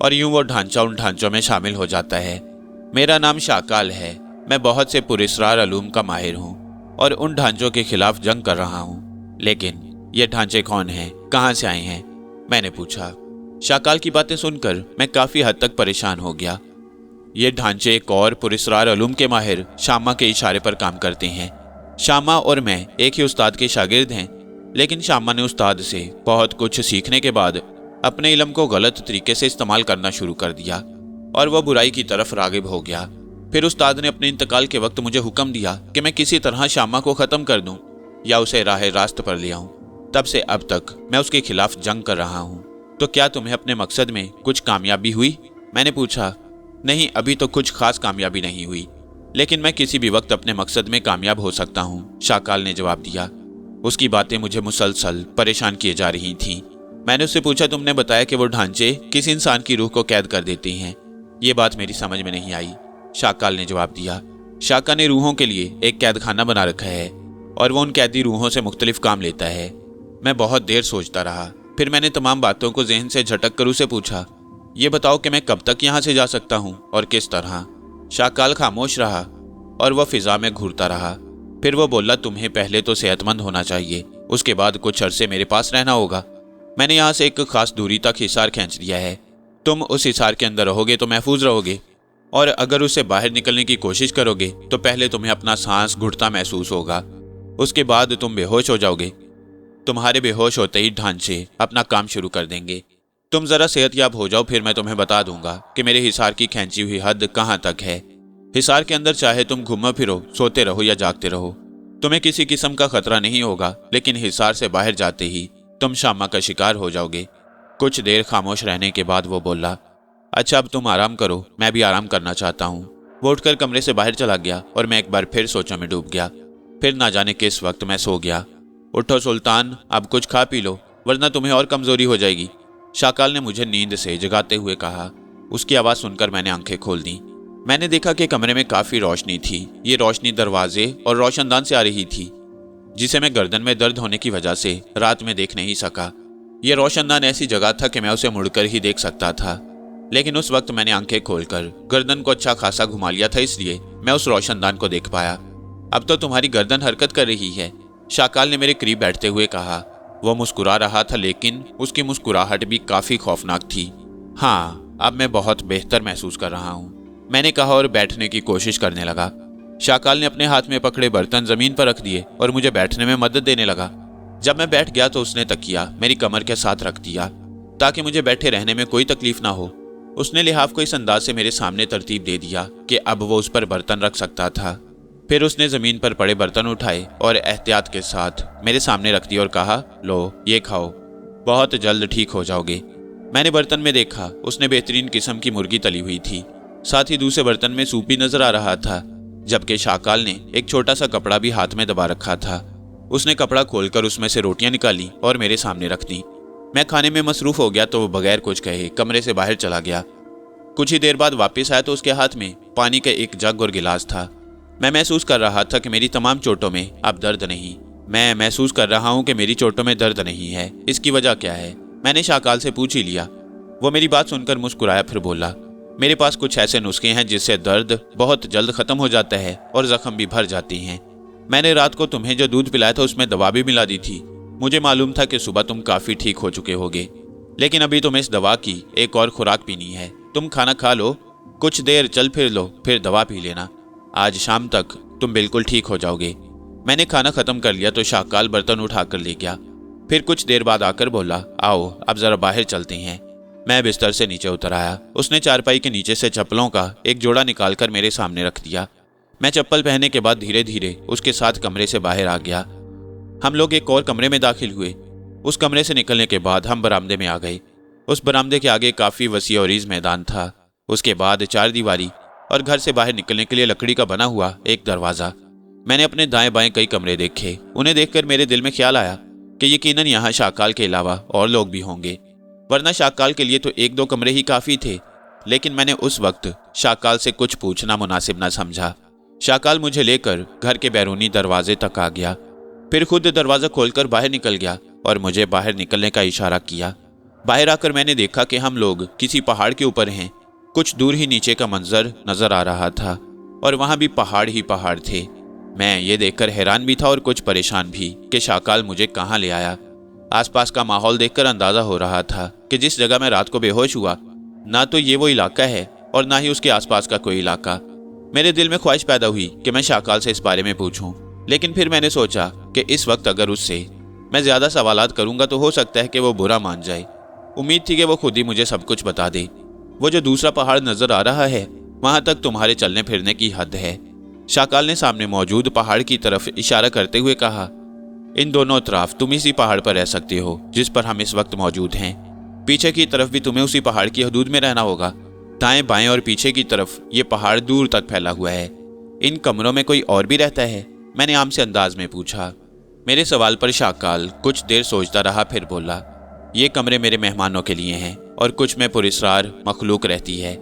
और यूं वो ढांचा उन ढांचों में शामिल हो जाता है। मेरा नाम शाकाल है। मैं बहुत से पुरस्रार अलूम का माहिर हूँ और उन ढांचों के खिलाफ जंग कर रहा हूँ। लेकिन ये ढांचे कौन हैं, कहाँ से आए हैं? मैंने पूछा। शाकाल की बातें सुनकर मैं काफी हद तक परेशान हो गया। ये ढांचे एक और पुरस्रार अलूम के माहिर शामा के इशारे पर काम करते हैं। शामा और मैं एक ही उस्ताद के शागिर्द हैं, लेकिन शामा ने उस्ताद से बहुत कुछ सीखने के बाद अपने इल्म को गलत तरीके से इस्तेमाल करना शुरू कर दिया और वह बुराई की तरफ रागिब हो गया। फिर उस्ताद ने अपने इंतकाल के वक्त मुझे हुक्म दिया कि मैं किसी तरह शामा को ख़त्म कर दूं या उसे राह रास्त पर ले आऊं। तब से अब तक मैं उसके खिलाफ जंग कर रहा हूं। तो क्या तुम्हें अपने मकसद में कुछ कामयाबी हुई? मैंने पूछा। नहीं, अभी तो कुछ खास कामयाबी नहीं हुई, लेकिन मैं किसी भी वक्त अपने मकसद में कामयाब हो सकता हूँ, शाकाल ने जवाब दिया। उसकी बातें मुझे मुसलसल परेशान किए जा रही थीं। मैंने उससे पूछा, तुमने बताया कि वो ढांचे किसी इंसान की रूह को कैद कर देते हैं। ये बात मेरी समझ में नहीं आई, शाकाल ने जवाब दिया। शाका ने रूहों के लिए एक कैद खाना बना रखा है और वो उन कैदी रूहों से मुख्तलिफ काम लेता है। मैं बहुत देर सोचता रहा, फिर मैंने तमाम बातों को जहन से झटक कर उसे पूछा, ये बताओ कि मैं कब तक यहाँ से जा सकता हूँ और किस तरह? शाकाल खामोश रहा और वह फिजा में घूरता रहा। फिर वो बोला, तुम्हें पहले तो सेहतमंद होना चाहिए, उसके बाद कुछ अरसे मेरे पास रहना होगा। मैंने यहाँ से एक खास दूरी तक हिसार खींच दिया है। तुम उस हिसार के अंदर रहोगे तो महफूज रहोगे, और अगर उससे बाहर निकलने की कोशिश करोगे तो पहले तुम्हें अपना सांस घुटता महसूस होगा, उसके बाद तुम बेहोश हो जाओगे। तुम्हारे बेहोश होते ही ढांचे अपना काम शुरू कर देंगे। तुम जरा सेहतयाब हो जाओ, फिर मैं तुम्हें बता दूंगा कि मेरे हिसार की खींची हुई हद कहाँ तक है। हिसार के अंदर चाहे तुम घूमो फिरो, सोते रहो या जागते रहो, तुम्हें किसी किस्म का खतरा नहीं होगा, लेकिन हिसार से बाहर जाते ही तुम शामा का शिकार हो जाओगे। कुछ देर खामोश रहने के बाद वो बोला, अच्छा अब तुम आराम करो, मैं भी आराम करना चाहता हूँ। वो उठकर कमरे से बाहर चला गया और मैं एक बार फिर सोचों में डूब गया। फिर ना जाने किस वक्त मैं सो गया। उठो सुल्तान, अब कुछ खा पी लो, वरना तुम्हें और कमजोरी हो जाएगी, शाकाल ने मुझे नींद से जगाते हुए कहा। उसकी आवाज़ सुनकर मैंने आंखें खोल दी। मैंने देखा कि कमरे में काफ़ी रोशनी थी। ये रोशनी दरवाजे और रोशनदान से आ रही थी, जिसे मैं गर्दन में दर्द होने की वजह से रात में देख नहीं सका। यह रोशनदान ऐसी जगह था कि मैं उसे मुड़कर ही देख सकता था, लेकिन उस वक्त मैंने आंखें खोलकर गर्दन को अच्छा खासा घुमा लिया था, इसलिए मैं उस रोशनदान को देख पाया। अब तो तुम्हारी गर्दन हरकत कर रही है, शाकाल ने मेरे करीब बैठते हुए कहा। वो मुस्कुरा रहा था, लेकिन उसकी मुस्कुराहट भी काफ़ी खौफनाक थी। हाँ, अब मैं बहुत बेहतर महसूस कर रहा हूँ, मैंने कहा और बैठने की कोशिश करने लगा। शाकाल ने अपने हाथ में पकड़े बर्तन ज़मीन पर रख दिए और मुझे बैठने में मदद देने लगा। जब मैं बैठ गया तो उसने तकिया मेरी कमर के साथ रख दिया ताकि मुझे बैठे रहने में कोई तकलीफ ना हो। उसने लिहाफ को इस अंदाज से मेरे सामने तरतीब दे दिया कि अब वो उस पर बर्तन रख सकता था। फिर उसने ज़मीन पर पड़े बर्तन उठाए और एहतियात के साथ मेरे सामने रख दिए और कहा, लो ये खाओ, बहुत जल्द ठीक हो जाओगे। मैंने बर्तन में देखा, उसने बेहतरीन किस्म की मुर्गी तली हुई थी, साथ ही दूसरे बर्तन में सूप भी नजर आ रहा था, जबकि शाकाल ने एक छोटा सा कपड़ा भी हाथ में दबा रखा था। उसने कपड़ा खोलकर उसमें से रोटियां निकाली और मेरे सामने रख दी। मैं खाने में मसरूफ हो गया तो वो बगैर कुछ कहे कमरे से बाहर चला गया। कुछ ही देर बाद वापस आया तो उसके हाथ में पानी का एक जग और गिलास था। मैं महसूस कर रहा था कि मेरी तमाम चोटों में अब दर्द नहीं। मैं महसूस कर रहा हूँ कि मेरी चोटों में दर्द नहीं है। इसकी वजह क्या है? मैंने शाकाल से पूछ ही लिया। वो मेरी बात सुनकर मुस्कुराया, फिर बोला, मेरे पास कुछ ऐसे नुस्खे हैं जिससे दर्द बहुत जल्द खत्म हो जाता है और जख्म भी भर जाते हैं। मैंने रात को तुम्हें जो दूध पिलाया था उसमें दवा भी मिला दी थी। मुझे मालूम था कि सुबह तुम काफी ठीक हो चुके होगे, लेकिन अभी तुम्हें इस दवा की एक और खुराक पीनी है। तुम खाना खा लो, कुछ देर चल फिर लो, फिर दवा पी लेना। आज शाम तक तुम बिल्कुल ठीक हो जाओगे। मैंने खाना खत्म कर लिया तो शाकाल बर्तन उठाकर ले गया। फिर कुछ देर बाद आकर बोला, आओ अब जरा बाहर चलते हैं। मैं बिस्तर से नीचे उतर आया। उसने चारपाई के नीचे से चप्पलों का एक जोड़ा निकालकर मेरे सामने रख दिया। मैं चप्पल पहनने के बाद धीरे धीरे उसके साथ कमरे से बाहर आ गया। हम लोग एक और कमरे में दाखिल हुए। उस कमरे से निकलने के बाद हम बरामदे में आ गए। उस बरामदे के आगे काफी वसी और ईज मैदान था। उसके बाद चार दीवारी और घर से बाहर निकलने के लिए लकड़ी का बना हुआ एक दरवाजा। मैंने अपने दाएं बाएं कई कमरे देखे। उन्हें देखकर मेरे दिल में ख्याल आया कि यकीनन यहाँ शाकाल के अलावा और लोग भी होंगे, वरना शाकाल के लिए तो एक दो कमरे ही काफी थे। लेकिन मैंने उस वक्त शाकाल से कुछ पूछना मुनासिब न समझा। शाकाल मुझे लेकर घर के बैरूनी दरवाजे तक आ गया, फिर खुद दरवाजा खोलकर बाहर निकल गया और मुझे बाहर निकलने का इशारा किया। बाहर आकर मैंने देखा कि हम लोग किसी पहाड़ के ऊपर हैं। कुछ दूर ही नीचे का मंजर नजर आ रहा था और वहां भी पहाड़ ही पहाड़ थे। मैं ये देखकर हैरान भी था और कुछ परेशान भी कि शाकाल मुझे कहाँ ले आया। आसपास का माहौल देखकर अंदाजा हो रहा था कि जिस जगह मैं रात को बेहोश हुआ, ना तो ये वो इलाका है और ना ही उसके आसपास का कोई इलाका। मेरे दिल में ख्वाहिश पैदा हुई कि मैं शाकाल से इस बारे में पूछूं, लेकिन फिर मैंने सोचा कि इस वक्त अगर उससे मैं ज्यादा सवालात करूंगा तो हो सकता है कि वो बुरा मान जाए। उम्मीद थी कि वो खुद ही मुझे सब कुछ बता दे। वो जो दूसरा पहाड़ नजर आ रहा है वहां तक तुम्हारे चलने फिरने की हद है। शाकाल ने सामने मौजूद पहाड़ की तरफ इशारा करते हुए कहा, इन दोनों तरफ तुम इसी पहाड़ पर रह सकते हो जिस पर हम इस वक्त मौजूद हैं। पीछे की तरफ भी तुम्हें उसी पहाड़ की हदूद में रहना होगा। दाएं बाएं और पीछे की तरफ ये पहाड़ दूर तक फैला हुआ है। इन कमरों में कोई और भी रहता है? मैंने आम से अंदाज में पूछा। मेरे सवाल पर शाकाल कुछ देर सोचता रहा, फिर बोला, ये कमरे मेरे मेहमानों के लिए हैं और कुछ में पुरस्कार मखलूक रहती है।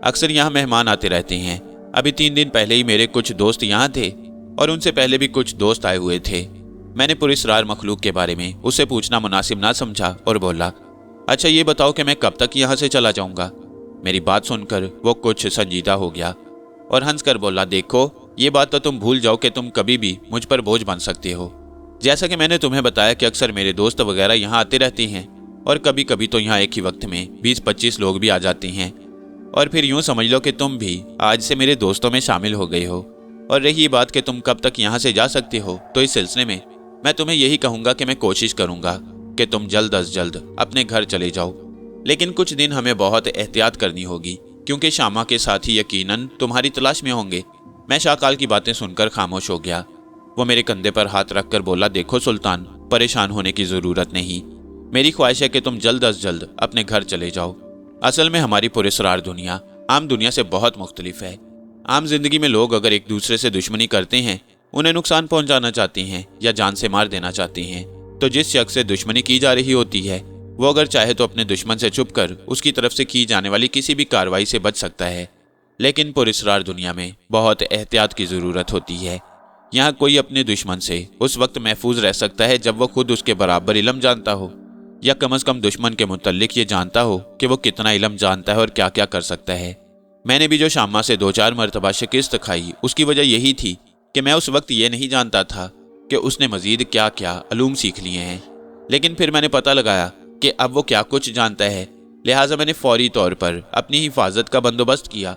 अक्सर यहाँ मेहमान आते रहते हैं। अभी 3 दिन पहले ही मेरे कुछ दोस्त यहाँ थे और उनसे पहले भी कुछ दोस्त आए हुए थे। मैंने पुरस्कार मखलूक के बारे में उससे पूछना मुनासिब ना समझा और बोला, अच्छा ये बताओ कि मैं कब तक यहाँ से चला जाऊँगा? मेरी बात सुनकर वो कुछ संजीदा हो गया और हंसकर बोला, देखो ये बात तो तुम भूल जाओ कि तुम कभी भी मुझ पर बोझ बन सकते हो। जैसा कि मैंने तुम्हें बताया कि अक्सर मेरे दोस्त वगैरह यहाँ आते रहते हैं और कभी कभी तो यहाँ एक ही वक्त में 20-25 लोग भी आ जाते हैं। और फिर यूँ समझ लो कि तुम भी आज से मेरे दोस्तों में शामिल हो गए हो। और रही बात कि तुम कब तक यहाँ से जा सकते हो, तो इस सिलसिले में मैं तुम्हें यही कहूँगा कि मैं कोशिश करूँगा कि तुम जल्द अज जल्द अपने घर चले जाओ। लेकिन कुछ दिन हमें बहुत एहतियात करनी होगी क्योंकि शामा के साथी यकीनन तुम्हारी तलाश में होंगे। मैं शाकाल की बातें सुनकर खामोश हो गया। वो मेरे कंधे पर हाथ रखकर बोला, देखो सुल्तान, परेशान होने की जरूरत नहीं। मेरी ख्वाहिश है कि तुम जल्द अज जल्द अपने घर चले जाओ। असल में हमारी पुरस्कार दुनिया आम दुनिया से बहुत मुख्तलिफ है। आम जिंदगी में लोग अगर एक दूसरे से दुश्मनी करते हैं, उन्हें नुकसान पहुंचाना चाहते हैं या जान से मार देना चाहते हैं, तो जिस शख्स से दुश्मनी की जा रही होती है वो अगर चाहे तो अपने दुश्मन से छुपकर उसकी तरफ से की जाने वाली किसी भी कार्रवाई से बच सकता है। लेकिन पुरस्कार दुनिया में बहुत एहतियात की ज़रूरत होती है। यहाँ कोई अपने दुश्मन से उस वक्त महफूज रह सकता है जब वो खुद उसके बराबर इल्म जानता हो, या कम अज़ कम दुश्मन के मुतल्लिक ये जानता हो कि वो कितना इल्म जानता है और क्या क्या कर सकता है। मैंने भी जो शामा से 2-4 मरतबा शिकस्त खाई, उसकी वजह यही थी कि मैं उस वक्त ये नहीं जानता था कि उसने मजीद क्या क्या अलूम सीख लिए हैं। लेकिन फिर मैंने पता लगाया कि अब वो क्या कुछ जानता है, लिहाजा मैंने फौरी तौर पर अपनी हिफाजत का बंदोबस्त किया।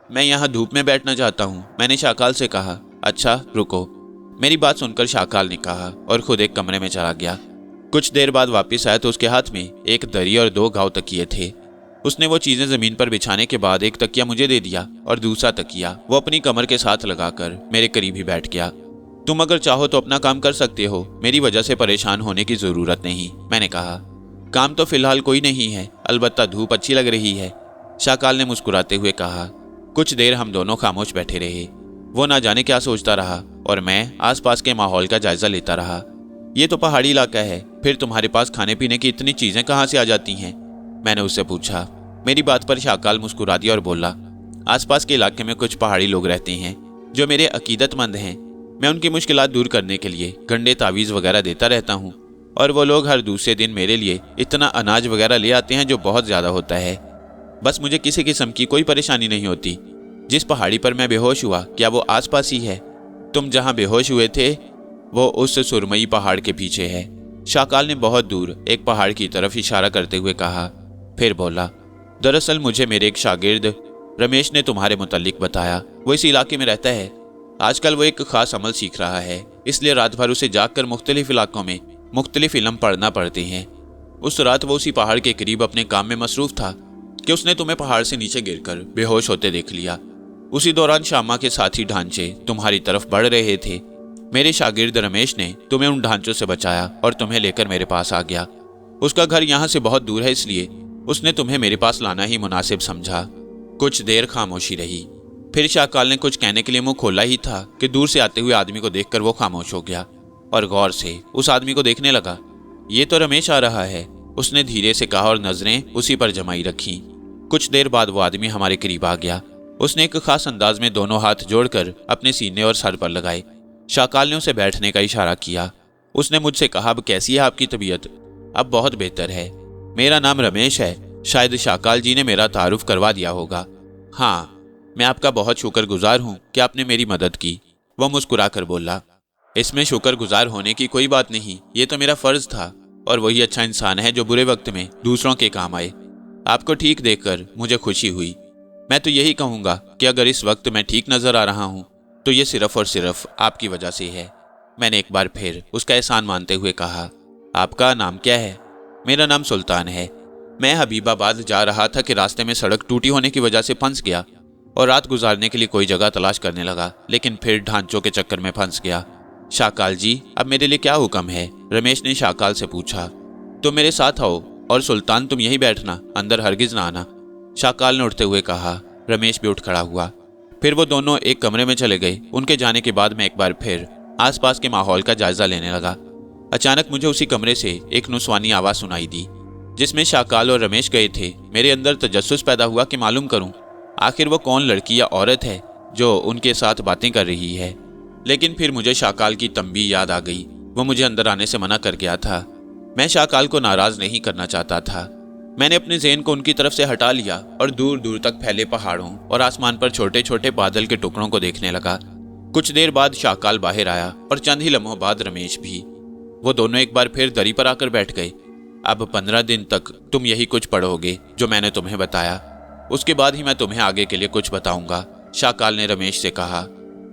मैं यहाँ धूप में बैठना चाहता हूँ, मैंने शाकाल से कहा। अच्छा रुको। मेरी बात सुनकर शाकाल ने कहा और खुद एक कमरे में चला गया। कुछ देर बाद वापस आया तो उसके हाथ में एक दरी और 2 घाव तकिए थे। उसने वो चीजें जमीन पर बिछाने के बाद एक तकिया मुझे दे दिया और दूसरा तकिया वो अपनी कमर के साथ लगाकर मेरे करीब ही बैठ गया। तुम अगर चाहो तो अपना काम कर सकते हो, मेरी वजह से परेशान होने की जरूरत नहीं, मैंने कहा। काम तो फिलहाल कोई नहीं है, अलबत्ता धूप अच्छी लग रही है, शाकाल ने मुस्कुराते हुए कहा। कुछ देर हम दोनों खामोश बैठे रहे। वो ना जाने क्या सोचता रहा और मैं आसपास के माहौल का जायजा लेता रहा। ये तो पहाड़ी इलाका है, फिर तुम्हारे पास खाने पीने की इतनी चीजें कहाँ से आ जाती हैं? मैंने उससे पूछा। मेरी बात पर शाकाल मुस्कुरा दिया और बोला, आसपास के इलाके में कुछ पहाड़ी लोग रहते हैं जो मेरे अकीदतमंद हैं। मैं उनकी मुश्किलात दूर करने के लिए गंडे तावीज़ वगैरह देता रहता हूँ और वो लोग हर दूसरे दिन मेरे लिए इतना अनाज वगैरह ले आते हैं जो बहुत ज़्यादा होता है। बस मुझे किसी किस्म की कोई परेशानी नहीं होती। जिस पहाड़ी पर मैं बेहोश हुआ, क्या वो आसपास ही है? तुम जहां बेहोश हुए थे वो उस सुरमई पहाड़ के पीछे है। शाकाल ने बहुत दूर एक पहाड़ की तरफ इशारा करते हुए कहा। फिर बोला, दरअसल मुझे मेरे एक शागिर्द रमेश ने तुम्हारे मुतालिक बताया। वो इस इलाके में रहता है। आजकल वो एक खास अमल सीख रहा है, इसलिए रात भर उसे जागकर मुख्तलिफ इलाकों में मुख्तलिफ इल्म पढ़ना पड़ते हैं। उस रात वो उसी पहाड़ के करीब अपने काम में मसरूफ था कि उसने तुम्हें पहाड़ से नीचे गिरकर बेहोश होते देख लिया। उसी दौरान शामा के साथी ढांचे तुम्हारी तरफ बढ़ रहे थे। मेरे शागिर्द रमेश ने तुम्हें उन ढांचों से बचाया और तुम्हें लेकर मेरे पास आ गया। उसका घर यहाँ से बहुत दूर है, इसलिए उसने तुम्हें मेरे पास लाना ही मुनासिब समझा। कुछ देर खामोशी रही। फिर शाकाल ने कुछ कहने के लिए मुंह खोला ही था कि दूर से आते हुए आदमी को देखकर वो खामोश हो गया और गौर से उस आदमी को देखने लगा। ये तो रमेश आ रहा है, उसने धीरे से कहा और नजरें उसी पर जमाई रखी। कुछ देर बाद वो आदमी हमारे करीब आ गया। उसने एक खास अंदाज में दोनों हाथ जोड़कर अपने सीने और सर पर लगाए। शाकाल ने उसे बैठने का इशारा किया। उसने मुझसे कहा, अब कैसी है आपकी तबीयत? अब बहुत बेहतर है। मेरा नाम रमेश है। शायद शाकाल जी ने मेरा तारुफ करवा दिया होगा। हाँ, मैं आपका बहुत शुक्रगुजार हूँ कि आपने मेरी मदद की। वह मुस्कुरा कर बोला, इसमें शुक्रगुजार होने की कोई बात नहीं, ये तो मेरा फर्ज था। और वही अच्छा इंसान है जो बुरे वक्त में दूसरों के काम आए। आपको ठीक देखकर मुझे खुशी हुई। मैं तो यही कहूँगा कि अगर इस वक्त मैं ठीक नजर आ रहा हूँ तो ये सिर्फ और सिर्फ आपकी वजह से है। मैंने एक बार फिर उसका एहसान मानते हुए कहा, आपका नाम क्या है? मेरा नाम सुल्तान है। मैं हबीबाबाद जा रहा था कि रास्ते में सड़क टूटी होने की वजह से फंस गया और रात गुजारने के लिए कोई जगह तलाश करने लगा, लेकिन फिर ढांचों के चक्कर में फंस गया। शाकाल जी, अब मेरे लिए क्या हुक्म है? रमेश ने शाकाल से पूछा। तुम मेरे साथ आओ और सुल्तान तुम यहीं बैठना, अंदर हरगिज ना आना, शाकाल ने उठते हुए कहा। रमेश भी उठ खड़ा हुआ। फिर वो दोनों एक कमरे में चले गए। उनके जाने के बाद मैं एक बार फिर आसपास के माहौल का जायजा लेने लगा। अचानक मुझे उसी कमरे से एक नुस्वानी आवाज सुनाई दी जिसमें शाकाल और रमेश गए थे। मेरे अंदर तजस्सुस पैदा हुआ कि मालूम करूं आखिर वो कौन लड़की या औरत है जो उनके साथ बातें कर रही है। लेकिन फिर मुझे शाकाल की तंबीह याद आ गई। वो मुझे अंदर आने से मना कर गया था। मैं शाकाल को नाराज नहीं करना चाहता था। मैंने अपने ज़हन को उनकी तरफ से हटा लिया और दूर दूर तक फैले पहाड़ों और आसमान पर छोटे छोटे बादल के टुकड़ों को देखने लगा। कुछ देर बाद शाकाल बाहर आया और चंद ही लम्हों बाद रमेश भी। वो दोनों एक बार फिर दरी पर आकर बैठ गए। अब 15 दिन तक तुम यही कुछ पढ़ोगे जो मैंने तुम्हें बताया, उसके बाद ही मैं तुम्हें आगे के लिए कुछ बताऊंगा, शाकाल ने रमेश से कहा।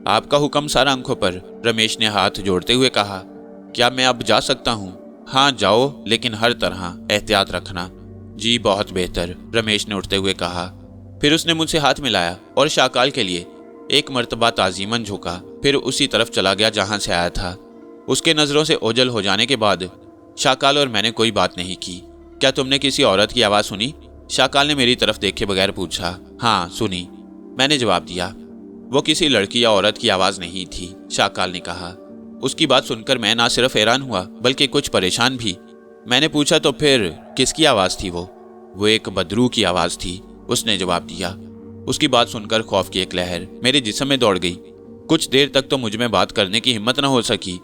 आपका हुक्म सारा आंखों पर, रमेश ने हाथ जोड़ते हुए कहा। क्या मैं अब जा सकता हूँ? हाँ जाओ, लेकिन हर तरह एहतियात रखना। जी बहुत बेहतर, रमेश ने उठते हुए कहा। फिर उसने मुझसे हाथ मिलाया और शाकाल के लिए एक मर्तबा ताजीमन झुका, फिर उसी तरफ चला गया जहां से आया था। उसके नजरों से ओझल हो जाने के बाद शाकाल और मैंने कोई बात नहीं की। क्या तुमने किसी औरत की आवाज सुनी? शाकाल ने मेरी तरफ देखे बगैर पूछा। हाँ सुनी, मैंने जवाब दिया। वो किसी लड़की या औरत की आवाज नहीं थी, शाकाल ने कहा। उसकी बात सुनकर मैं ना सिर्फ हैरान हुआ बल्कि कुछ परेशान भी। मैंने पूछा, तो फिर किसकी आवाज थी वो एक बदरू की आवाज थी, उसने जवाब दिया। उसकी बात सुनकर खौफ की एक लहर मेरे जिस्म में दौड़ गई। कुछ देर तक तो मुझ में बात करने की हिम्मत न हो सकी।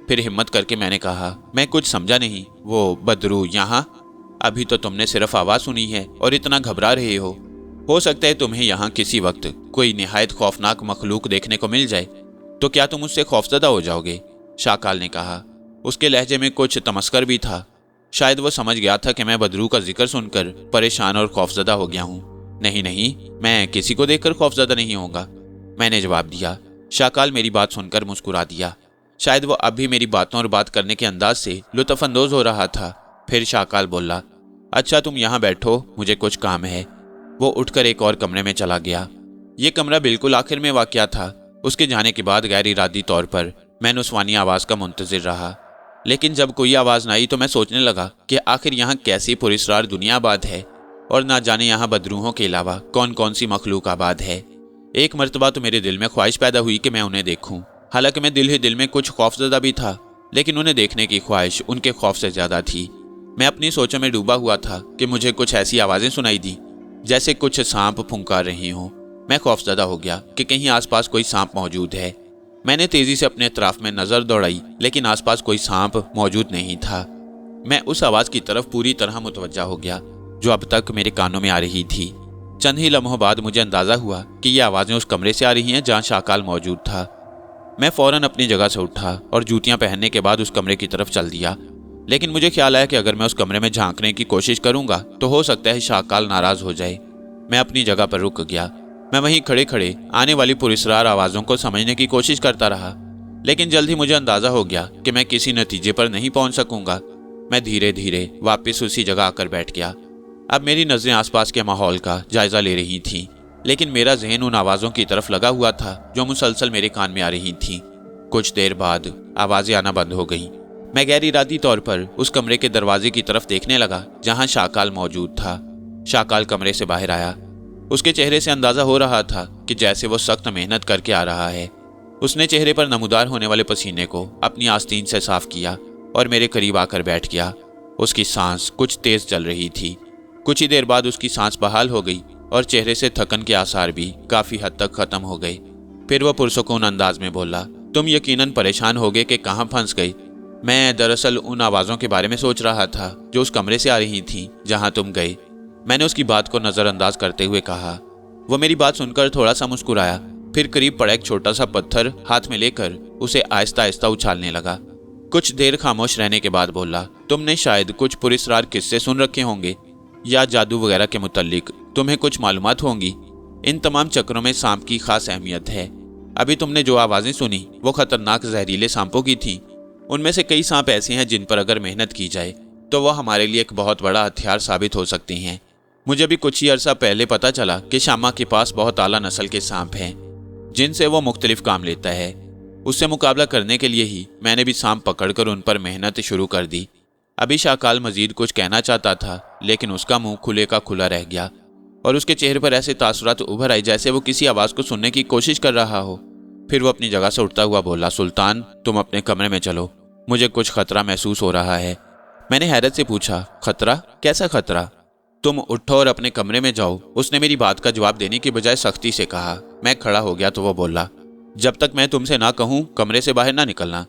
फिर हिम्मत करके मैंने कहा, मैं कुछ समझा नहीं। वो बदरू यहाँ? अभी तो तुमने सिर्फ आवाज सुनी है और इतना घबरा रहे हो सकता है तुम्हें यहाँ किसी वक्त कोई निहायत खौफनाक मखलूक देखने को मिल जाए, तो क्या तुम उससे खौफजदा हो जाओगे? शाकाल ने कहा। उसके लहजे में कुछ तमस्कर भी था। शायद वो समझ गया था कि मैं बदरू का जिक्र सुनकर परेशान और खौफजदा हो गया हूँ। नहीं नहीं, मैं किसी को देखकर खौफजदा नहीं होगा, मैंने जवाब दिया। शाकाल मेरी बात सुनकर मुस्कुरा दिया। शायद वो अब भी मेरी बातों और बात करने के अंदाज से लुत्फअंदोज हो रहा था। फिर शाकाल बोला, अच्छा तुम यहाँ बैठो, मुझे कुछ काम है। वो उठकर एक और कमरे में चला गया। ये कमरा बिल्कुल आखिर में वाक़या था। उसके जाने के बाद गैर इरादी तौर पर मैं नुस्वानी आवाज़ का मुंतज़िर रहा, लेकिन जब कोई आवाज़ न आई तो मैं सोचने लगा कि आखिर यहाँ कैसी पुरस्रार दुनिया आबाद है और ना जाने यहाँ बदरूहों के अलावा कौन कौन सी मखलूक आबाद है। एक मर्तबा तो मेरे दिल में ख्वाहिश पैदा हुई कि मैं उन्हें देखूं। हालांकि मैं दिल ही दिल में कुछ खौफजदा भी था, लेकिन उन्हें देखने की ख्वाहिश उनके खौफ से ज़्यादा थी। मैं अपनी सोचों में डूबा हुआ था कि मुझे कुछ ऐसी आवाज़ें सुनाई दी जैसे कुछ सांप फुंकार रही हों। मैं खौफजदा हो गया कि कहीं आसपास कोई सांप मौजूद है। मैंने तेजी से अपने अतराफ में नजर दौड़ाई, लेकिन आसपास कोई सांप मौजूद नहीं था। मैं उस आवाज की तरफ पूरी तरह मुतवज्जा हो गया जो अब तक मेरे कानों में आ रही थी। चंद ही लम्हों बाद मुझे अंदाजा हुआ कि ये आवाज़ें उस कमरे से आ रही हैं जहाँ शाकाल मौजूद था। मैं फौरन अपनी जगह से उठा और जूतियां पहनने के बाद उस कमरे की तरफ चल दिया, लेकिन मुझे ख्याल आया कि अगर मैं उस कमरे में झांकने की कोशिश करूंगा तो हो सकता है शाकाल नाराज हो जाए। मैं अपनी जगह पर रुक गया। मैं वहीं खड़े खड़े आने वाली पुरस्कार आवाज़ों को समझने की कोशिश करता रहा, लेकिन जल्द ही मुझे अंदाजा हो गया कि मैं किसी नतीजे पर नहीं पहुंच सकूंगा। मैं धीरे धीरे वापस उसी जगह आकर बैठ गया। अब मेरी नज़रें आसपास के माहौल का जायजा ले रही थीं, लेकिन मेरा जहन उन आवाज़ों की तरफ लगा हुआ था जो मुसलसल मेरे कान में आ रही थीं। कुछ देर बाद आवाज़ें आना बंद हो गईं। मैं गैर इरादी तौर पर उस कमरे के दरवाजे की तरफ देखने लगा जहां शाकाल मौजूद था। शाकाल कमरे से बाहर आया। उसके चेहरे से अंदाजा हो रहा था कि जैसे वो सख्त मेहनत करके आ रहा है। उसने चेहरे पर नमूदार होने वाले पसीने को अपनी आस्तीन से साफ किया और मेरे करीब आकर बैठ गया। उसकी सांस कुछ तेज चल रही थी। कुछ ही देर बाद उसकी सांस बहाल हो गई और चेहरे से थकन के आसार भी काफी हद तक खत्म हो गए। फिर वह पुरसुकून अंदाज में बोला, तुम यकीनन परेशान होगे कि कहाँ फंस गई। मैं दरअसल उन आवाज़ों के बारे में सोच रहा था जो उस कमरे से आ रही थीं जहाँ तुम गए। मैंने उसकी बात को नज़रअंदाज करते हुए कहा। वो मेरी बात सुनकर थोड़ा सा मुस्कुराया, फिर करीब पड़ा एक छोटा सा पत्थर हाथ में लेकर उसे आहिस्ता आहिस्ता उछालने लगा। कुछ देर खामोश रहने के बाद बोला, तुमने शायद कुछ पुरस्कार किस्से सुन रखे होंगे या जादू वगैरह के मुतल्लिक तुम्हें कुछ मालूमात होंगी। इन तमाम चक्रों में सांप की खास अहमियत है। अभी तुमने जो आवाज़ें सुनी वो खतरनाक जहरीले सांपों की थीं। उनमें से कई सांप ऐसे हैं जिन पर अगर मेहनत की जाए तो वह हमारे लिए एक बहुत बड़ा हथियार साबित हो सकते हैं। मुझे भी कुछ ही अरसा पहले पता चला कि शामा के पास बहुत आला नस्ल के सांप हैं जिनसे वो मुख्तलिफ काम लेता है। उससे मुकाबला करने के लिए ही मैंने भी सांप पकड़कर उन पर मेहनत शुरू कर दी। अभी शाकाल मजीद कुछ कहना चाहता था, लेकिन उसका मुंह खुले का खुला रह गया और उसके चेहरे पर ऐसे तासुरात उभर आई जैसे वो किसी आवाज़ को सुनने की कोशिश कर रहा हो। फिर वो अपनी जगह से उठता हुआ बोला, सुल्तान तुम अपने कमरे में चलो, मुझे कुछ खतरा महसूस हो रहा है। मैंने हैरत से पूछा, खतरा? कैसा खतरा? तुम उठो और अपने कमरे में जाओ। उसने मेरी बात का जवाब देने की बजाय सख्ती से कहा। मैं खड़ा हो गया तो वो बोला, जब तक मैं तुमसे ना कहूँ कमरे से बाहर ना निकलना।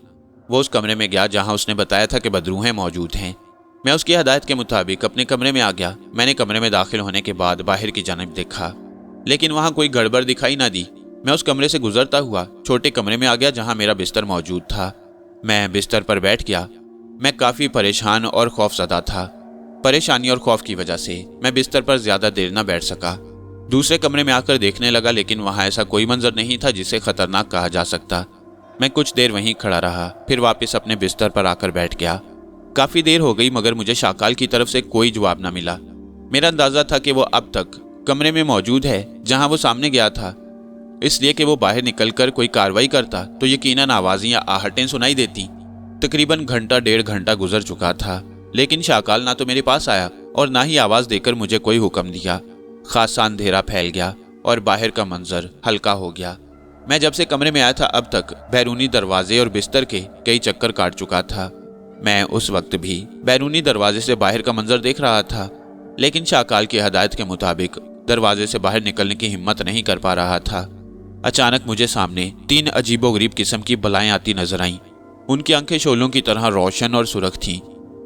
वो उस कमरे में गया जहाँ उसने बताया था कि बदरूहें मौजूद हैं। मैं उसकी हदायत के मुताबिक अपने कमरे में आ गया। मैंने कमरे में दाखिल होने के बाद बाहर की जानिब देखा, लेकिन वहाँ कोई गड़बड़ दिखाई ना दी। मैं उस कमरे से गुजरता हुआ छोटे कमरे में आ गया जहाँ मेरा बिस्तर मौजूद था। मैं बिस्तर पर बैठ गया। मैं काफ़ी परेशान और खौफजदा था। परेशानी और खौफ की वजह से मैं बिस्तर पर ज़्यादा देर न बैठ सका। दूसरे कमरे में आकर देखने लगा, लेकिन वहाँ ऐसा कोई मंजर नहीं था जिसे खतरनाक कहा जा सकता। मैं कुछ देर वहीं खड़ा रहा, फिर वापस अपने बिस्तर पर आकर बैठ गया। काफ़ी देर हो गई मगर मुझे शाकाल की तरफ से कोई जवाब न मिला। मेरा अंदाज़ा था कि वो अब तक कमरे में मौजूद है जहाँ वो सामने गया था, इसलिए कि वो बाहर निकलकर कोई कार्रवाई करता तो यकीनन आवाज़ें या आहटें सुनाई देती। तकरीबन घंटा डेढ़ घंटा गुजर चुका था, लेकिन शाकाल ना तो मेरे पास आया और ना ही आवाज़ देकर मुझे कोई हुक्म दिया। खासा अंधेरा फैल गया और बाहर का मंजर हल्का हो गया। मैं जब से कमरे में आया था अब तक बैरूनी दरवाजे और बिस्तर के कई चक्कर काट चुका था। मैं उस वक्त भी बैरूनी दरवाजे से बाहर का मंजर देख रहा था, लेकिन शाकाल की हदायत के मुताबिक दरवाजे से बाहर निकलने की हिम्मत नहीं कर पा रहा था। अचानक मुझे सामने 3 अजीबोगरीब किस्म की बलाएं आती नजर आईं। उनकी आंखें शोलों की तरह रोशन और सुरख थीं।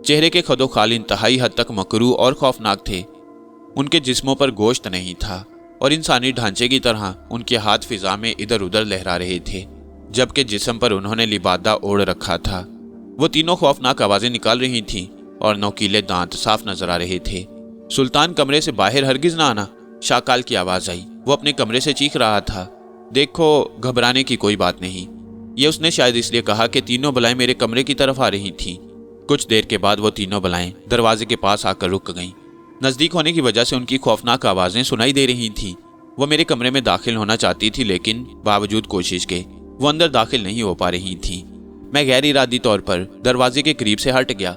चेहरे के खदोखाल इंतहाई हद तक मकरू और खौफनाक थे। उनके जिस्मों पर गोश्त नहीं था और इंसानी ढांचे की तरह उनके हाथ फिजा में इधर उधर लहरा रहे थे, जबकि जिस्म पर उन्होंने लिबादा ओढ़ रखा था। वो तीनों खौफनाक आवाज़ें निकाल रही थीं और नोकीले दांत साफ नजर आ रहे थे। सुल्तान कमरे से बाहर हरगिज ना आना। शाकाल की आवाज़ आई। वो अपने कमरे से चीख रहा था। देखो, घबराने की कोई बात नहीं। ये उसने शायद इसलिए कहा कि तीनों बलाएं मेरे कमरे की तरफ आ रही थीं। कुछ देर के बाद वो तीनों बलाएं दरवाजे के पास आकर रुक गईं। नज़दीक होने की वजह से उनकी खौफनाक आवाज़ें सुनाई दे रही थीं। वो मेरे कमरे में दाखिल होना चाहती थी, लेकिन बावजूद कोशिश के वो अंदर दाखिल नहीं हो पा रही थीं। मैं गैर इरादी तौर पर दरवाजे के करीब से हट गया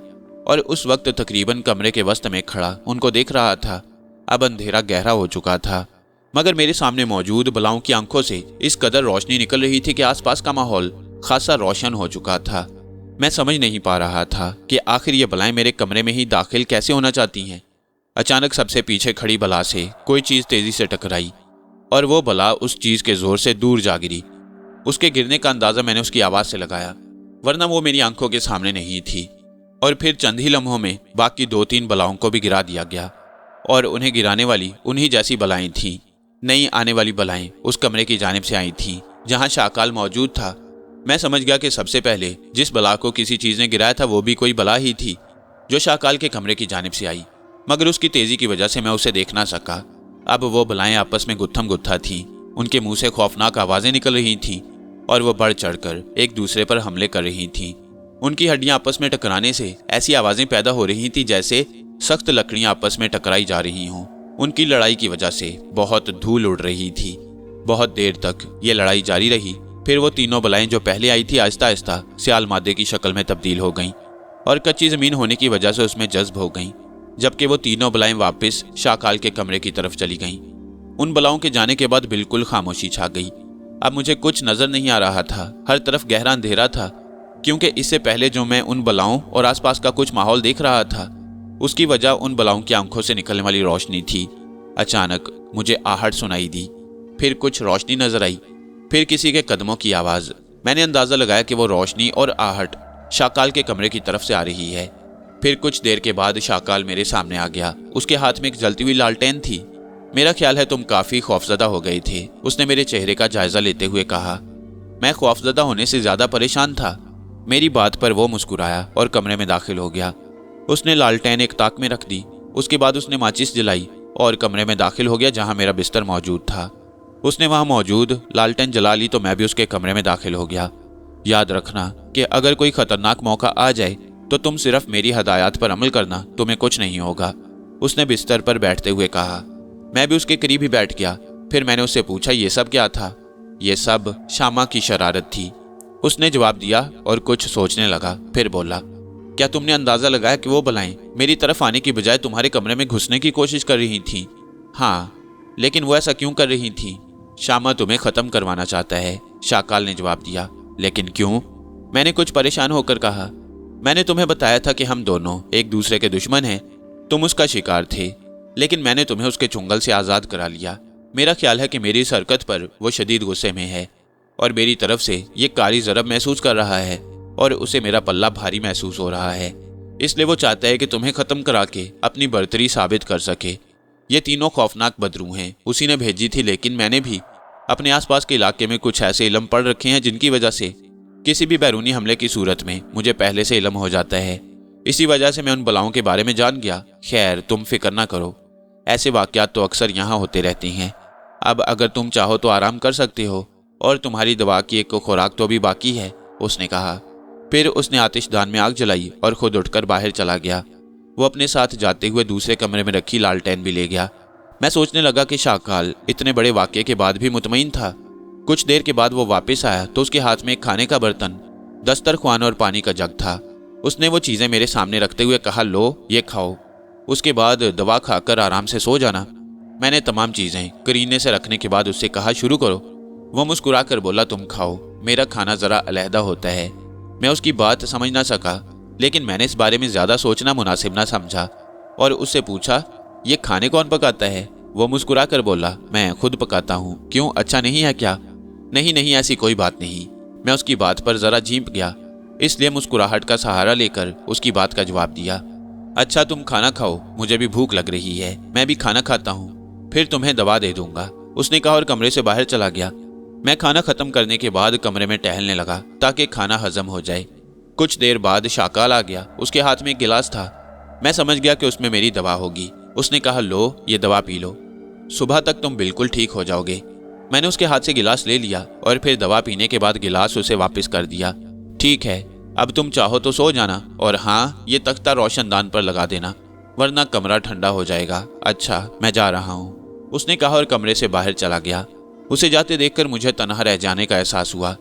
और उस वक्त तकरीबन कमरे के वस्त में खड़ा उनको देख रहा था। अब अंधेरा गहरा हो चुका था, मगर मेरे सामने मौजूद बलाओं की आंखों से इस कदर रोशनी निकल रही थी कि आसपास का माहौल खासा रोशन हो चुका था। मैं समझ नहीं पा रहा था कि आखिर ये बलाएं मेरे कमरे में ही दाखिल कैसे होना चाहती हैं। अचानक सबसे पीछे खड़ी बला से कोई चीज़ तेज़ी से टकराई और वो बला उस चीज़ के जोर से दूर जा गिरी। उसके गिरने का अंदाज़ा मैंने उसकी आवाज़ से लगाया, वरना वो मेरी आंखों के सामने नहीं थी। और फिर चंद ही लम्हों में बाकी 2-3 बलाओं को भी गिरा दिया गया। और उन्हें गिराने वाली उन्हीं जैसी बलाएं थीं। नई आने वाली बलाएं उस कमरे की जानिब से आई थीं जहां शाकाल मौजूद था। मैं समझ गया कि सबसे पहले जिस बला को किसी चीज ने गिराया था वो भी कोई बला ही थी जो शाकाल के कमरे की जानिब से आई, मगर उसकी तेजी की वजह से मैं उसे देख ना सका। अब वो बलाएं आपस में गुत्थम गुत्था थीं, उनके मुंह से खौफनाक आवाजें निकल रही थीं और वो बढ़ चढ़कर एक दूसरे पर हमले कर रही थीं। उनकी हड्डियां आपस में टकराने से ऐसी आवाजें पैदा हो रही थीं जैसे सख्त लकड़ियां आपस में टकराई जा रही हों। उनकी लड़ाई की वजह से बहुत धूल उड़ रही थी। बहुत देर तक ये लड़ाई जारी रही। फिर वो तीनों बलाएं जो पहले आई थी आहिस्ता आहिस्ता सियाल मादे की शक्ल में तब्दील हो गईं और कच्ची जमीन होने की वजह से उसमें जज्ब हो गईं, जबकि वो तीनों बलाएं वापस शाकाल के कमरे की तरफ चली गईं। उन बलाओं के जाने के बाद बिल्कुल खामोशी छा गई। अब मुझे कुछ नजर नहीं आ रहा था, हर तरफ गहरा अंधेरा था, क्योंकि इससे पहले जो मैं उन बलाओं और आसपास का कुछ माहौल देख रहा था उसकी वजह उन बलाओं की आंखों से निकलने वाली रोशनी थी। अचानक मुझे आहट सुनाई दी, फिर कुछ रोशनी नजर आई, फिर किसी के कदमों की आवाज। मैंने अंदाजा लगाया कि वो रोशनी और आहट शाकाल के कमरे की तरफ से आ रही है। फिर कुछ देर के बाद शाकाल मेरे सामने आ गया। उसके हाथ में एक जलती हुई लालटेन थी। मेरा ख्याल है तुम काफी खौफजदा हो गए थे, उसने मेरे चेहरे का जायजा लेते हुए कहा। मैं खौफजदा होने से ज्यादा परेशान था। मेरी बात पर वो मुस्कुराया और कमरे में दाखिल हो गया। उसने लालटेन एक ताक में रख दी। उसके बाद उसने माचिस जलाई और कमरे में दाखिल हो गया जहां मेरा बिस्तर मौजूद था। उसने वहां मौजूद लालटेन जला ली तो मैं भी उसके कमरे में दाखिल हो गया। याद रखना कि अगर कोई खतरनाक मौका आ जाए तो तुम सिर्फ मेरी हदायत पर अमल करना, तुम्हें कुछ नहीं होगा, उसने बिस्तर पर बैठते हुए कहा। मैं भी उसके करीब ही बैठ गया। फिर मैंने उससे पूछा, ये सब क्या था? ये सब शामा की शरारत थी, उसने जवाब दिया और कुछ सोचने लगा। फिर बोला, क्या तुमने अंदाजा लगाया कि वो बलाएं मेरी तरफ आने की बजाय तुम्हारे कमरे में घुसने की कोशिश कर रही थीं? हाँ, लेकिन वो ऐसा क्यों कर रही थीं? शामा तुम्हें खत्म करवाना चाहता है, शाकाल ने जवाब दिया। लेकिन क्यों? मैंने कुछ परेशान होकर कहा। मैंने तुम्हें बताया था कि हम दोनों एक दूसरे के दुश्मन हैं। तुम उसका शिकार थे, लेकिन मैंने तुम्हें उसके चुंगल से आज़ाद करा लिया। मेरा ख्याल है कि मेरी इस हरकत पर वो शदीद गुस्से में है और मेरी तरफ से ये कारी ज़रब महसूस कर रहा है और उसे मेरा पल्ला भारी महसूस हो रहा है। इसलिए वो चाहता है कि तुम्हें ख़त्म करा के अपनी बर्तरी साबित कर सके। ये तीनों खौफनाक बदरू हैं उसी ने भेजी थी, लेकिन मैंने भी अपने आसपास के इलाके में कुछ ऐसे इल्म पढ़ रखे हैं जिनकी वजह से किसी भी बैरूनी हमले की सूरत में मुझे पहले से इल्म हो जाता है। इसी वजह से मैं उन बलाओं के बारे में जान गया। खैर, तुम फिक्र ना करो, ऐसे वाक़यात तो अक्सर यहाँ होते रहती हैं। अब अगर तुम चाहो तो आराम कर सकते हो और तुम्हारी दवा की एक खुराक तो अभी बाकी है, उसने कहा। फिर उसने आतिशदान में आग जलाई और खुद उठकर बाहर चला गया। वो अपने साथ जाते हुए दूसरे कमरे में रखी लालटेन भी ले गया। मैं सोचने लगा कि शाकाल इतने बड़े वाक़ये के बाद भी मुतमईन था। कुछ देर के बाद वो वापस आया तो उसके हाथ में एक खाने का बर्तन, दस्तरख्वान और पानी का जग था। उसने वो चीज़ें मेरे सामने रखते हुए कहा, लो ये खाओ, उसके बाद दवा खाकर आराम से सो जाना। मैंने तमाम चीज़ें करीने से रखने के बाद उससे कहा, शुरू करो। वो मुस्कुरा कर बोला, तुम खाओ, मेरा खाना ज़रा अलहदा होता है। मैं उसकी बात समझ ना सका, लेकिन मैंने इस बारे में ज़्यादा सोचना मुनासिब ना समझा और उससे पूछा, ये खाने कौन पकाता है? वो मुस्कुरा कर बोला, मैं खुद पकाता हूँ। क्यों, अच्छा नहीं है क्या? नहीं नहीं, ऐसी कोई बात नहीं। मैं उसकी बात पर ज़रा झींप गया, इसलिए मुस्कुराहट का सहारा लेकर उसकी बात का जवाब दिया। अच्छा, तुम खाना खाओ, मुझे भी भूख लग रही है। मैं भी खाना खाता हूँ, फिर तुम्हें दवा दे दूंगा, उसने कहा और कमरे से बाहर चला गया। मैं खाना खत्म करने के बाद कमरे में टहलने लगा ताकि खाना हजम हो जाए। कुछ देर बाद शाकाल आ गया। उसके हाथ में एक गिलास था। मैं समझ गया कि उसमें मेरी दवा होगी। उसने कहा, लो ये दवा पी लो, सुबह तक तुम बिल्कुल ठीक हो जाओगे। मैंने उसके हाथ से गिलास ले लिया और फिर दवा पीने के बाद गिलास उसे वापस कर दिया। ठीक है, अब तुम चाहो तो सो जाना, और हाँ, ये तख्ता रोशनदान पर लगा देना वरना कमरा ठंडा हो जाएगा। अच्छा, मैं जा रहा हूँ, उसने कहा और कमरे से बाहर चला गया। उसे जाते देखकर मुझे तनहा रह जाने का एहसास हुआ।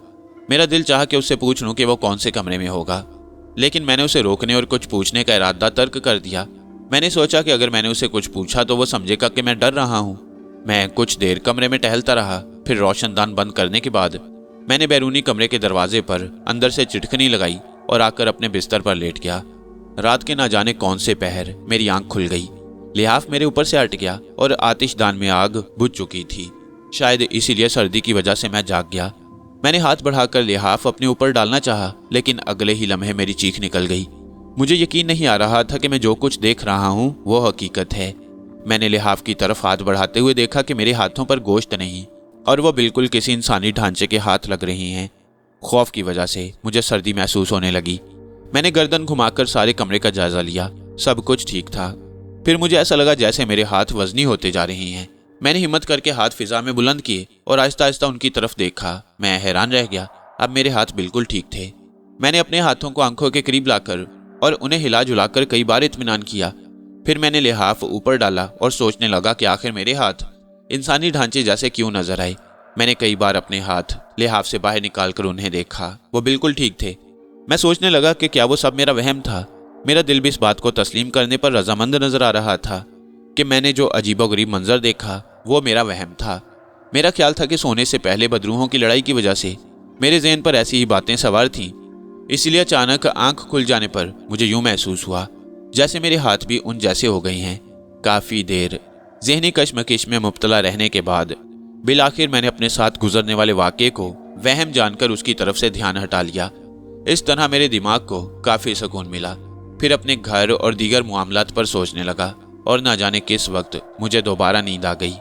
मेरा दिल चाहा कि उससे पूछ लूं कि वो कौन से कमरे में होगा, लेकिन मैंने उसे रोकने और कुछ पूछने का इरादा तर्क कर दिया। मैंने सोचा कि अगर मैंने उसे कुछ पूछा तो वो समझेगा कि मैं डर रहा हूँ। मैं कुछ देर कमरे में टहलता रहा। फिर रोशनदान बंद करने के बाद मैंने बैरूनी कमरे के दरवाजे पर अंदर से चिटकनी लगाई और आकर अपने बिस्तर पर लेट गया। रात के ना जाने कौन से पहर मेरी आंख खुल गई। लिहाफ मेरे ऊपर से हट गया और आतिशदान में आग बुझ चुकी थी। शायद इसीलिए सर्दी की वजह से मैं जाग गया। मैंने हाथ बढ़ाकर लिहाफ अपने ऊपर डालना चाहा, लेकिन अगले ही लम्हे मेरी चीख निकल गई। मुझे यकीन नहीं आ रहा था कि मैं जो कुछ देख रहा हूँ वो हकीकत है। मैंने लिहाफ की तरफ हाथ बढ़ाते हुए देखा कि मेरे हाथों पर गोश्त नहीं और वो बिल्कुल किसी इंसानी ढांचे के हाथ लग रही हैं। खौफ की वजह से मुझे सर्दी महसूस होने लगी। मैंने गर्दन घुमाकर सारे कमरे का जायजा लिया। सब कुछ ठीक था। फिर मुझे ऐसा लगा जैसे मेरे हाथ वजनी होते जा रहे हैं। मैंने हिम्मत करके हाथ फिजा में बुलंद किए और आहिस्ता आहिस्ता उनकी तरफ देखा। मैं हैरान रह गया। अब मेरे हाथ बिल्कुल ठीक थे। मैंने अपने हाथों को आंखों के करीब लाकर और उन्हें हिला जुलाकर कई बार इत्मीनान किया। फिर मैंने लिहाफ ऊपर डाला और सोचने लगा कि आखिर मेरे हाथ इंसानी ढांचे जैसे क्यों नजर आए। मैंने कई बार अपने हाथ लिहाफ से बाहर निकालकर उन्हें देखा। वो बिल्कुल ठीक थे। मैं सोचने लगा कि क्या वो सब मेरा वहम था। मेरा दिल भी इस बात को तस्लीम करने पर रजामंद नजर आ रहा था कि मैंने जो अजीबोगरीब मंजर देखा वो मेरा वहम था। मेरा ख्याल था कि सोने से पहले बदरूहों की लड़ाई की वजह से मेरे ज़हन पर ऐसी ही बातें सवार थीं। इसलिए अचानक आंख खुल जाने पर मुझे यूं महसूस हुआ जैसे मेरे हाथ भी उन जैसे हो गए हैं। काफ़ी देर ज़हनी कश्मकश में मुब्तला रहने के बाद बिलाखिर मैंने अपने साथ गुजरने वाले वाक़े को वहम जानकर उसकी तरफ से ध्यान हटा लिया। इस तरह मेरे दिमाग को काफ़ी सुकून मिला। फिर अपने घर और दीगर मामलात पर सोचने लगा और ना जाने किस वक्त मुझे दोबारा नींद आ गई।